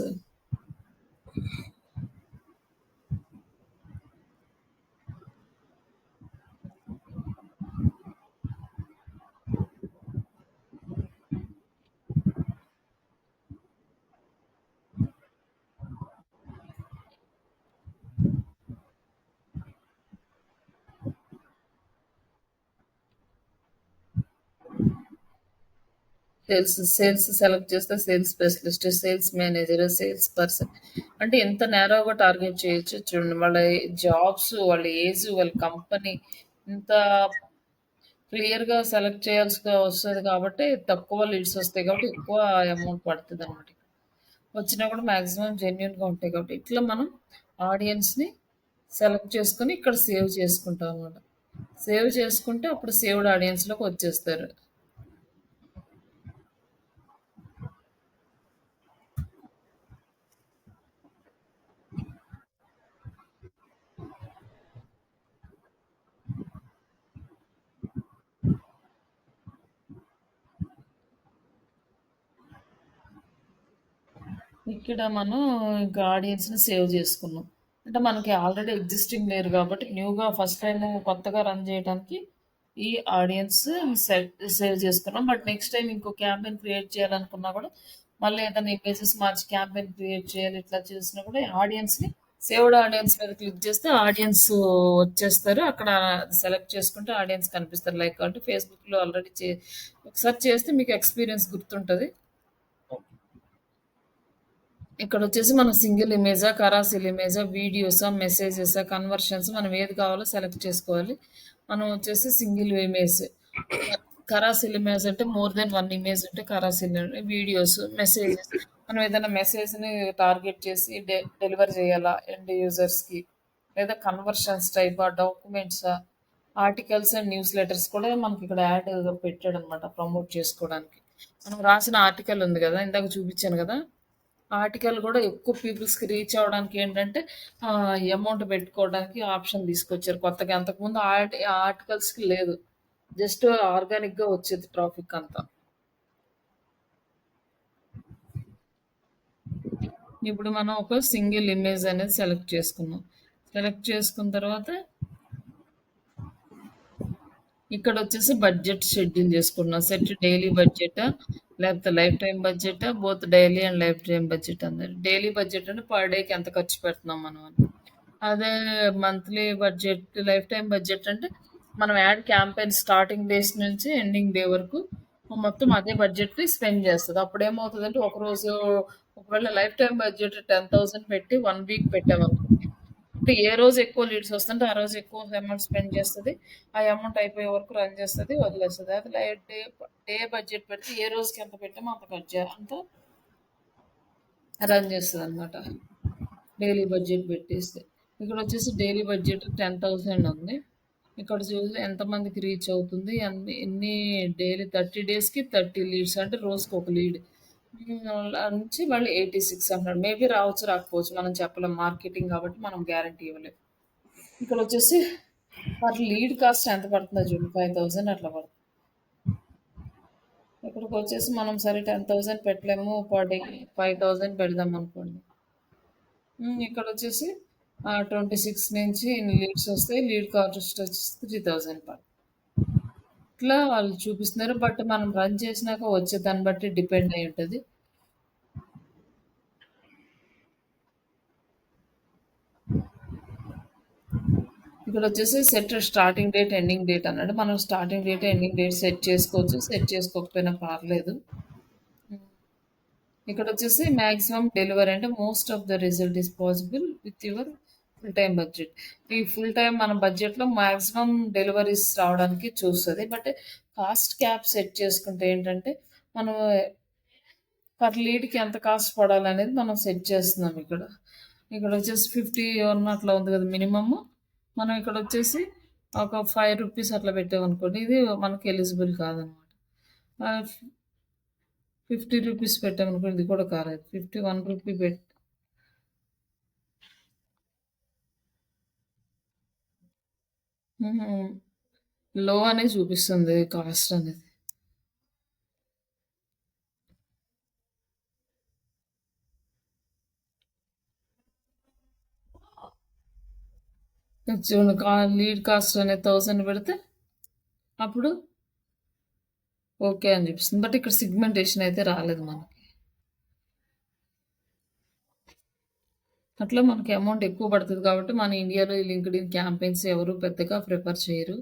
Speaker 2: సేల్స్ సెలెక్ట్ చేస్తే sales specialist, sales manager, sales person అంటే ఎంత నేరోగా టార్గెట్ చేయొచ్చు చూడండి. వాళ్ళ జాబ్స్, వాళ్ళ ఏజ్, వాళ్ళ కంపెనీ ఇంత క్లియర్‌గా సెలెక్ట్ చేయాల్సి వస్తది కాబట్టి తక్కువ లీడ్స్ వస్తాయి కాబట్టి ఎక్కువ అమౌంట్ పడతదనమాట. వచ్చినా కూడా మాక్సిమం జెన్యూన్‌గా ఉంటాయి కాబట్టి ఇట్లా మనం ఆడియన్స్‌ని సెలెక్ట్ చేసుకొని ఇక్కడ సేవ్ చేసుకుంటాం అనమాట. సేవ్ చేసుకుంటే అప్పుడు సేవ్డ్ ఆడియన్స్‌లోకి వచ్చేస్తారు. ఇక్కడ మనం ఇంకా ఆడియన్స్‌ని సేవ్ చేసుకున్నాం. అంటే మనకి ఆల్రెడీ ఎగ్జిస్టింగ్ లేరు కాబట్టి న్యూగా ఫస్ట్ టైమ్ కొత్తగా రన్ చేయడానికి ఈ ఆడియన్స్ సేవ్ చేసుకున్నాం. బట్ నెక్స్ట్ టైమ్ ఇంకో క్యాంపెయిన్ క్రియేట్ చేయాలనుకున్నా కూడా మళ్ళీ ఏదైనా ఇమేజెస్ మార్చి క్యాంపెయిన్ క్రియేట్ చేయాలి ఇట్లా చేసినా కూడా ఆడియన్స్‌ని సేవ్డ్ ఆడియన్స్ మీద క్లిక్ చేస్తే ఆడియన్స్ వచ్చేస్తారు. అక్కడ సెలెక్ట్ చేసుకుంటే ఆడియన్స్ కనిపిస్తారు. లైక్ అంటే ఫేస్‌బుక్‌లో ఆల్రెడీ ఒకసారి చేస్తే మీకు ఎక్స్‌పీరియన్స్ గుర్తుంటది. ఇక్కడ వచ్చేసి మనం సింగిల్ ఇమేజా, కరాసిల్ ఇమేజా, వీడియోసా, మెసేజెసా, కన్వర్షన్స్ మనం ఏది కావాలో సెలెక్ట్ చేసుకోవాలి. మనం వచ్చేసి సింగిల్ ఇమేజ్. కరాసిల్ ఇమేజ్ అంటే మోర్ దెన్ 1 ఇమేజ్ ఉంటే కరాసిల్. వీడియోస్, మెసేజెస్ మనం ఏదైనా మెసేజ్‌ని టార్గెట్ చేసి డెలివర్ చేయాలా ఎండ్ యూజర్స్‌కి లేదా కన్వర్షన్స్ టైపా, డాక్యుమెంట్సా, ఆర్టికల్స్ అండ్ న్యూస్ లెటర్స్ కూడా మనకి ఇక్కడ యాడ్ పెట్టాడనమాట ప్రమోట్ చేసుకోవడానికి. మనం రాసిన ఆర్టికల్ ఉంది కదా! ఇందాక చూపించాను కదా! ఆర్టికల్ కూడా ఎక్కువ పీపుల్స్‌కి రీచ్ అవ్వడానికి ఏంటంటే అమౌంట్ పెట్టుకోవడానికి ఆప్షన్ తీసుకొచ్చారు కొత్తగా. అంతకుముందు ఆ ఆర్టికల్స్‌కి లేదు. జస్ట్ ఆర్గానిక్‌గా వచ్చేది ట్రాఫిక్ అంతా. ఇప్పుడు మనం ఒక సింగిల్ ఇమేజ్ అనేది సెలెక్ట్ చేసుకున్నాం. సెలెక్ట్ చేసుకున్న తర్వాత ఇక్కడ వచ్చేసి బడ్జెట్ షెడ్యూల్ చేసుకున్నాం. సెట్ డైలీ బడ్జెటా? లేకపోతే లైఫ్ టైమ్ బడ్జెటా? Both daily and lifetime budget అన్నారు. డైలీ బడ్జెట్ అంటే పర్ డేకి ఎంత ఖర్చు పెడుతున్నాం మనం అని. అదే monthly budget, lifetime budget అంటే మనం యాడ్ క్యాంపెయిన్ స్టార్టింగ్ డేస్ నుంచి ఎండింగ్ డే వరకు మొత్తం అదే బడ్జెట్‌ని స్పెండ్ చేస్తది. అప్పుడేమవుతదంటే ఒకరోజు ఒకవేళ లైఫ్ టైమ్ బడ్జెట్ 10,000 పెట్టి 1 వీక్ పెట్టామనుకోండి. ఇప్పుడు ఏ రోజు ఎక్కువ లీడ్స్ వస్తుంటే ఆ రోజు ఎక్కువ అమౌంట్ స్పెండ్ చేస్తది. ఆ అమౌంట్ అయిపోయే వరకు రన్ చేస్తది, వదిలేస్తది. అది డే బడ్జెట్ పెడితే ఏ రోజుకి ఎంత పెట్టామో అంత రన్ చేస్తదనమాట. డైలీ బడ్జెట్ పెట్టేస్తే. ఇక్కడొచ్చేసి డైలీ బడ్జెట్ 10,000 ఉంది. ఇక్కడ చూసి ఎంతమందికి రీచ్ అవుతుంది. ఎన్ని డైలీ 30 డేస్‌కి 30 లీడ్స్ అంటే రోజుకొక లీడ్. నుంచి మళ్ళీ 86 అన్నాడు. మేబీ రావచ్చు, రాకపోవచ్చు. మనం చెప్పలేం. మార్కెటింగ్ కాబట్టి మనం గ్యారంటీ ఇవ్వలేం. ఇక్కడొచ్చేసి పర్ లీడ్ కాస్ట్ ఎంత పడుతుందో చూడు. 5,000 అట్లా పడుతుంది. ఇక్కడికొచ్చేసి మనం సరే 10,000 పెట్టలేము. Per day 5,000 పెడదామనుకోండి. ఇక్కడొచ్చేసి 26 నుంచి ఇన్ని లీడ్స్ వస్తాయి. లీడ్ కాస్ట్ వచ్చేసి 3,000 ఇట్లా వాళ్ళు చూపిస్తున్నారు. బట్ మనం రన్ చేసినాక వచ్చే దాన్ని బట్టి డిపెండ్ అయి ఉంటది. ఇక్కడొచ్చేసి set starting date, ending date అన్నాడు. మనం starting date, ending date set చేసుకోవచ్చు. సెట్ చేసుకోకపోయినా పర్లేదు. ఇక్కడొచ్చేసి మాక్సిమం డెలివరీ అంటే most of the result is possible with your full time budget. ఈ ఫుల్ టైమ్ మన బడ్జెట్‌లో మాక్సిమం డెలివరీస్ రావడానికి చూస్తది. బట్ కాస్ట్ క్యాప్ సెట్ చేసుకుంటే ఏంటంటే, మనం పర్ లీడ్‌కి ఎంత కాస్ట్ పడాలనేది మనం సెట్ చేస్తున్నాం ఇక్కడ. ఇక్కడొచ్చేసి 50 అట్లా ఉంది కదా మినిమమ్. మనం ఇక్కడొచ్చేసి ఒక ₹5 అట్లా పెట్టామనుకోండి. ఇది మనకి ఎలిజిబుల్ కాదనమాట. ఆహ్, ₹50 పెట్టామనుకోండి, ఇది కూడా కాలేదు. ₹51 హుహు. లో అనే చూపిస్తుంది కాస్ట్ అనేది. ఇది చూడండి, లీడ్ కాస్ట్ అనేది 1000 పెడితే అప్పుడు ఓకే అని చూపిస్తుంది. బట్ ఇక్కడ సిగ్మెంటేషన్ అయితే రాలేదు మనకి. అట్లా మనకి అమౌంట్ ఎక్కువ పడుతుంది కాబట్టి మన ఇండియాలో ఈ లింక్డ్ఇన్ క్యాంపెయిన్స్ ఎవరు పెద్దగా ప్రిఫర్ చేయరు.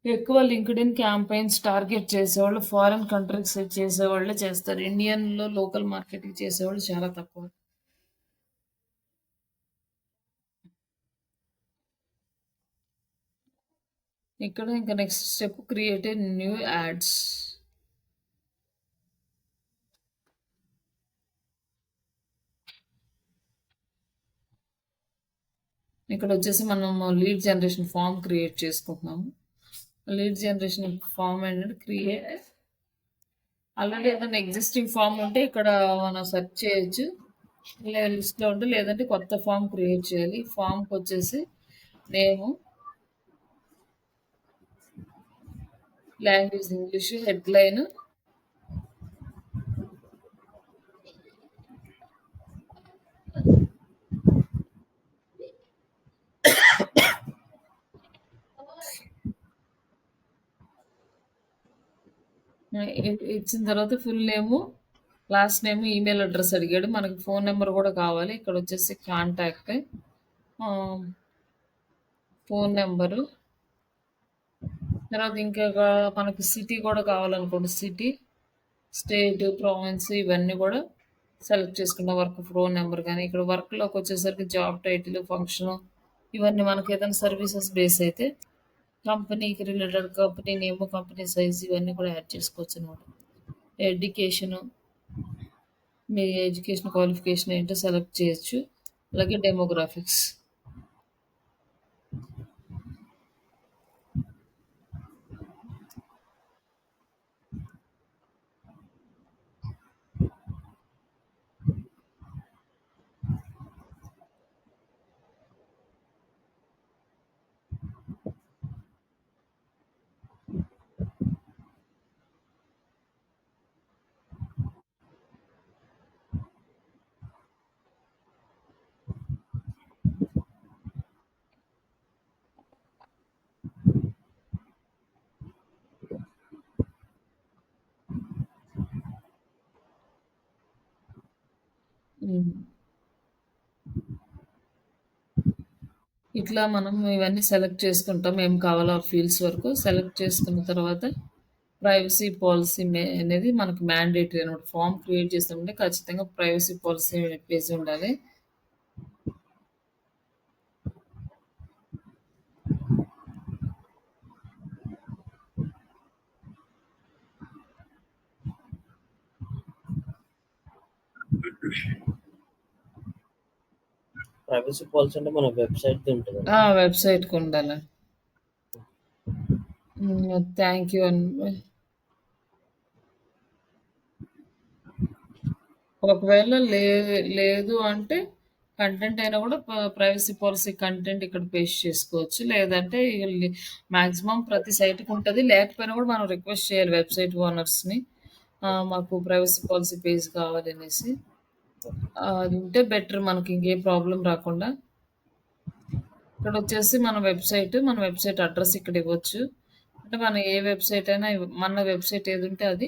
Speaker 2: ఎక్కువ లింక్డ్ఇన్ క్యాంపెయిన్స్ టార్గెట్ చేసేవాళ్ళు ఫారెన్ కంట్రీస్ చేసేవాళ్ళే చేస్తారు. ఇండియన్‌లో లోకల్ మార్కెటింగ్ చేసేవాళ్ళు చాలా తక్కువ. ఇక్కడ ఇంకా next step create a new ads. ఇక్కడ వచ్చేసి మనం లీడ్ జనరేషన్ ఫామ్ క్రియేట్ చేసుకుంటున్నాము. లీడ్ జనరేషన్ ఫామ్ ఏంటంటే ఆల్రెడీ ఏదైనా ఎగ్జిస్టింగ్ ఫామ్ ఉంటే ఇక్కడ మనం సెర్చ్ చేయొచ్చు. లిస్ట్లో ఉంటే, లేదంటే కొత్త ఫామ్ క్రియేట్ చేయాలి. ఫామ్కి వచ్చేసి నేము, లాంగ్వేజ్ ఇంగ్లీష్, హెడ్లైన్, ఇచ్చిన తర్వాత full name, last name, email address అడిగాడు. మనకి ఫోన్ నెంబర్ కూడా కావాలి. ఇక్కడ వచ్చేసి కాంటాక్ట్, ఫోన్ నెంబరు, తర్వాత ఇంకొక మనకి సిటీ కూడా కావాలనుకోండి. సిటీ, స్టేట్, ప్రావిన్స్ ఇవన్నీ కూడా సెలెక్ట్ చేసుకున్న వర్క్ ఫోన్ నెంబర్. కానీ ఇక్కడ వర్క్లోకి వచ్చేసరికి జాబ్ టైటిల్, ఫంక్షను, ఇవన్నీ మనకి ఏదైనా సర్వీసెస్ బేస్ అయితే కంపెనీకి related company name, company size ఇవన్నీ కూడా యాడ్ చేసుకోవచ్చు అనమాట. ఎడ్యుకేషను, మీ ఎడ్యుకేషన్ క్వాలిఫికేషన్ ఏంటో సెలెక్ట్ చేయొచ్చు. అలాగే డెమోగ్రాఫిక్స్. హ్మ్. ఇట్లా మనం ఇవన్నీ సెలెక్ట్ చేసుకుంటాం. ఏం కావాలో ఆ ఫీల్డ్స్ వరకు సెలెక్ట్ చేసుకున్న తర్వాత ప్రైవసీ పాలిసీ అనేది మనకు మ్యాండేటరీ అనమాట. ఫార్మ్ క్రియేట్ చేసామంటే ఖచ్చితంగా ప్రైవసీ పాలిసీ పేజ్ ఉండాలి.
Speaker 1: ప్రైవసీ పాలసీ అంటే మన వెబ్‌సైట్‌ది ఉంటదండి.
Speaker 2: వెబ్‌సైట్‌కి ఉండాలి. థ్యాంక్ యూ అండి. ఒకవేళ లేదు అంటే కంటెంట్ అయినా కూడా ప్రైవసీ పాలసీ కంటెంట్ ఇక్కడ పేస్ట్ చేసుకోవచ్చు. లేదంటే మాక్సిమం ప్రతి సైట్‌కి ఉంటది. లేకపోయినా కూడా మనం రిక్వెస్ట్ చేయాలి వెబ్‌సైట్ ఓనర్స్‌ని. మాకు ప్రైవసీ పాలసీ పేజ్ కావాలనేసి. అది ఉంటే బెటర్ మనకి ఇంకే ప్రాబ్లమ్ రాకుండా. ఇక్కడొచ్చేసి మన వెబ్‌సైట్ అడ్రెస్ ఇక్కడ ఇవ్వచ్చు. అంటే మనం ఏ వెబ్‌సైట్ అయినా మన వెబ్‌సైట్ ఏదుంటే అది.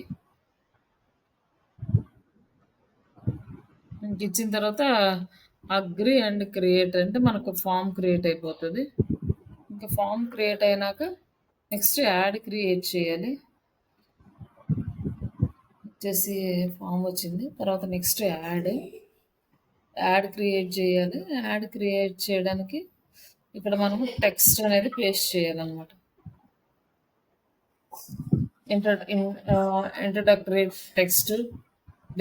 Speaker 2: ఇంకిచ్చిన తర్వాత అగ్రీ అండ్ క్రియేట్ అంటే మనకు ఫార్మ్ క్రియేట్ అయిపోతది. ఇంకా ఫార్మ్ క్రియేట్ అయినాక నెక్స్ట్ యాడ్ క్రియేట్ చేయాలి. వచ్చేసి ఫార్మ్ వచ్చింది. తర్వాత నెక్స్ట్ యాడ్ క్రియేట్ చేయాలి. యాడ్ క్రియేట్ చేయడానికి ఇక్కడ మనము టెక్స్ట్ అనేది పేస్ట్ చేయాలన్నమాట. Introductory text,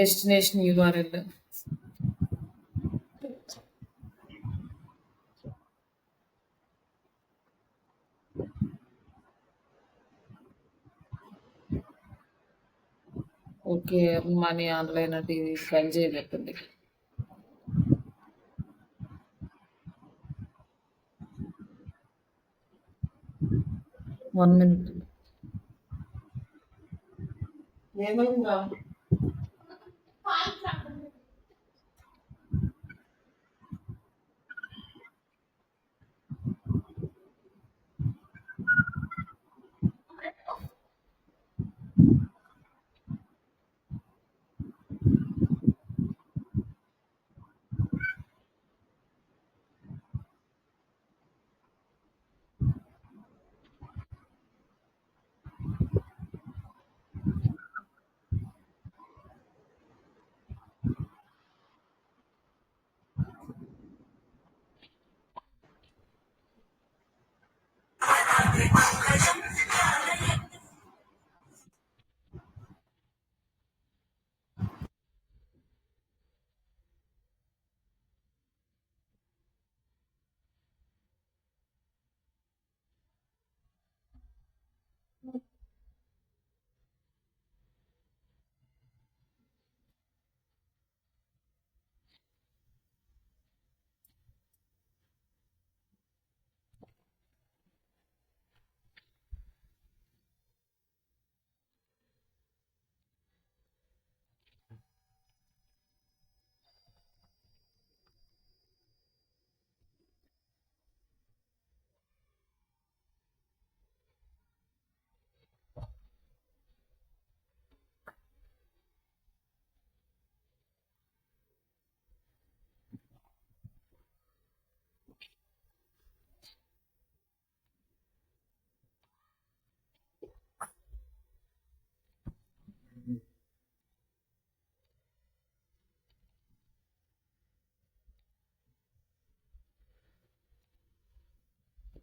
Speaker 2: destination URL. Okay. Money online అంటే ఇది గంజాయి లెక్కుంది. 1 మినిట్. ఏమైందిరా?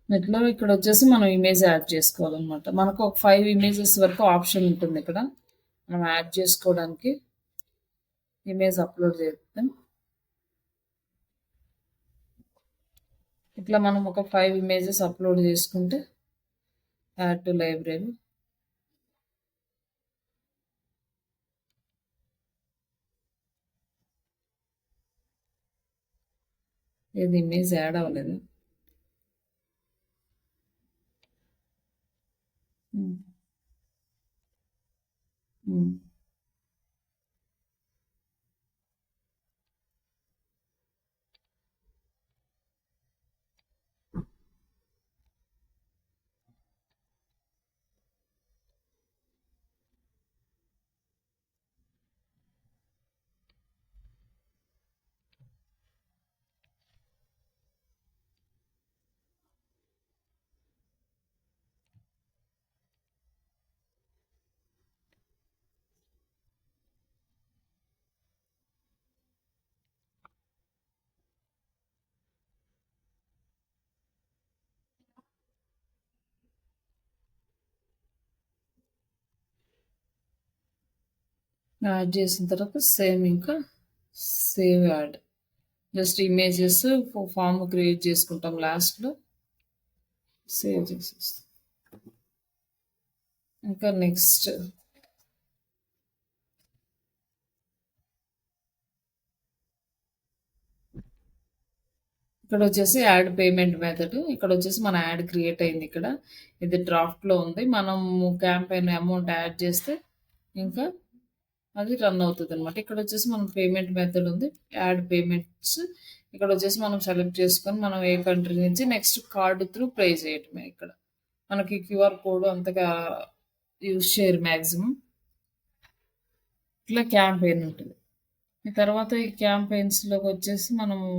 Speaker 2: నెట్‌లో ఇక్కడొచ్చేసి మనం ఇమేజ్ యాడ్ చేసుకోవాలనమాట. మనకు ఒక 5 ఇమేజెస్ వరకు ఆప్షన్ ఉంటుంది ఇక్కడ. మనం యాడ్ చేసుకోవడానికి ఇమేజ్ అప్‌లోడ్ చేద్దాం. ఇట్లా మనం ఒక 5 ఇమేజెస్ అప్‌లోడ్ చేసుకుంటే యాడ్ టు లైబ్రరీ. ఇది ఇమేజ్ యాడ్ అవ్వలేదు. హ్మ్. హ్మ్. యాడ్ చేసిన తర్వాత సేమ్ ఇంకా save ad. Just images form create చేసుకుంటాం లాస్ట్లో, సేవ్ చేసేస్తాం. ఇంకా నెక్స్ట్ ఇక్కడ వచ్చేసి యాడ్ పేమెంట్ మెథడ్. ఇక్కడ వచ్చేసి మన యాడ్ క్రియేట్ అయింది. ఇక్కడ ఇది డ్రాఫ్ట్లో ఉంది. మనం క్యాంపెయిన్ అమౌంట్ యాడ్ చేస్తే ఇంకా అది రన్ అవుతుంది అనమాట. ఇక్కడ వచ్చేసి మనం పేమెంట్ మెథడ్ ఉంది, యాడ్ పేమెంట్స్. ఇక్కడ వచ్చేసి మనం సెలెక్ట్ చేసుకొని మనం ఏ కంట్రీ నుంచి నెక్స్ట్ కార్డు త్రూ పే చేయటమే. ఇక్కడ మనకి క్యూఆర్ కోడ్ అంతగా యూజ్ చేయరు మ్యాక్సిమం. ఇట్లా క్యాంపెయిన్ ఉంటుంది. ఈ తర్వాత ఈ క్యాంపెయిన్స్లోకి వచ్చేసి మనము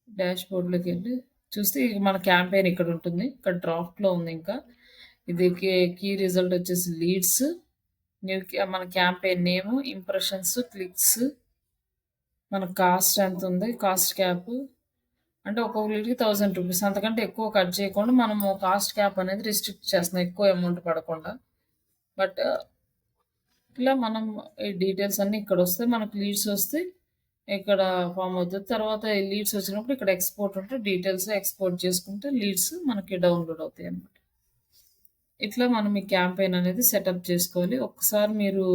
Speaker 2: డాష్ బోర్డ్లోకి వెళ్ళి చూస్తే ఇక మన క్యాంపెయిన్ ఇక్కడ ఉంటుంది. ఇక్కడ డ్రాఫ్ట్లో ఉంది. ఇంకా ఇది కీ రిజల్ట్ వచ్చేసి లీడ్స్, మన క్యాంపెయిన్ నేమ్, ఇంప్రెషన్స్, క్లిక్స్, మన కాస్ట్ ఎంత ఉంది, కాస్ట్ క్యాప్ అంటే ఒక్కొక్క లీడ్కి 1000 రూపీస్. అంతకంటే ఎక్కువ కట్ చేయకుండా మనము కాస్ట్ క్యాప్ అనేది రిస్ట్రిక్ట్ చేస్తున్నాం, ఎక్కువ అమౌంట్ పడకుండా. బట్ ఇట్లా మనం ఈ డీటెయిల్స్ అన్నీ ఇక్కడ వస్తే మనకు లీడ్స్ వస్తే ఇక్కడ ఫామ్ అవుతుంది. తర్వాత ఈ లీడ్స్ వచ్చినప్పుడు ఇక్కడ ఎక్స్పోర్ట్ ఉంటే డీటెయిల్స్ ఎక్స్పోర్ట్ చేసుకుంటే లీడ్స్ మనకి డౌన్లోడ్ అవుతాయి అన్నమాట. ఇట్లా మనం ఈ క్యాంపెయిన్ అనేది సెటప్ చేసుకోవాలి. ఒక్కసారి మీరు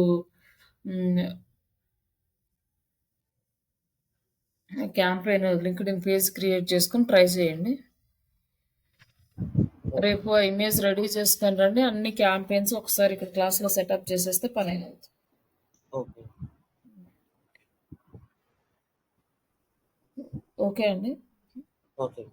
Speaker 2: క్యాంపెయిన్ లింక్డ్ఇన్ పేజ్ క్రియేట్ చేసుకొని ట్రై చేయండి. రేపు ఆ ఇమేజ్ రెడీ చేసుకొని రండి. అన్ని క్యాంపెయిన్స్ ఒకసారి ఇక్కడ క్లాస్లో సెటప్ చేసేస్తే పని అయినది.
Speaker 1: ఓకే.
Speaker 2: ఓకే అండి.
Speaker 1: ఓకే.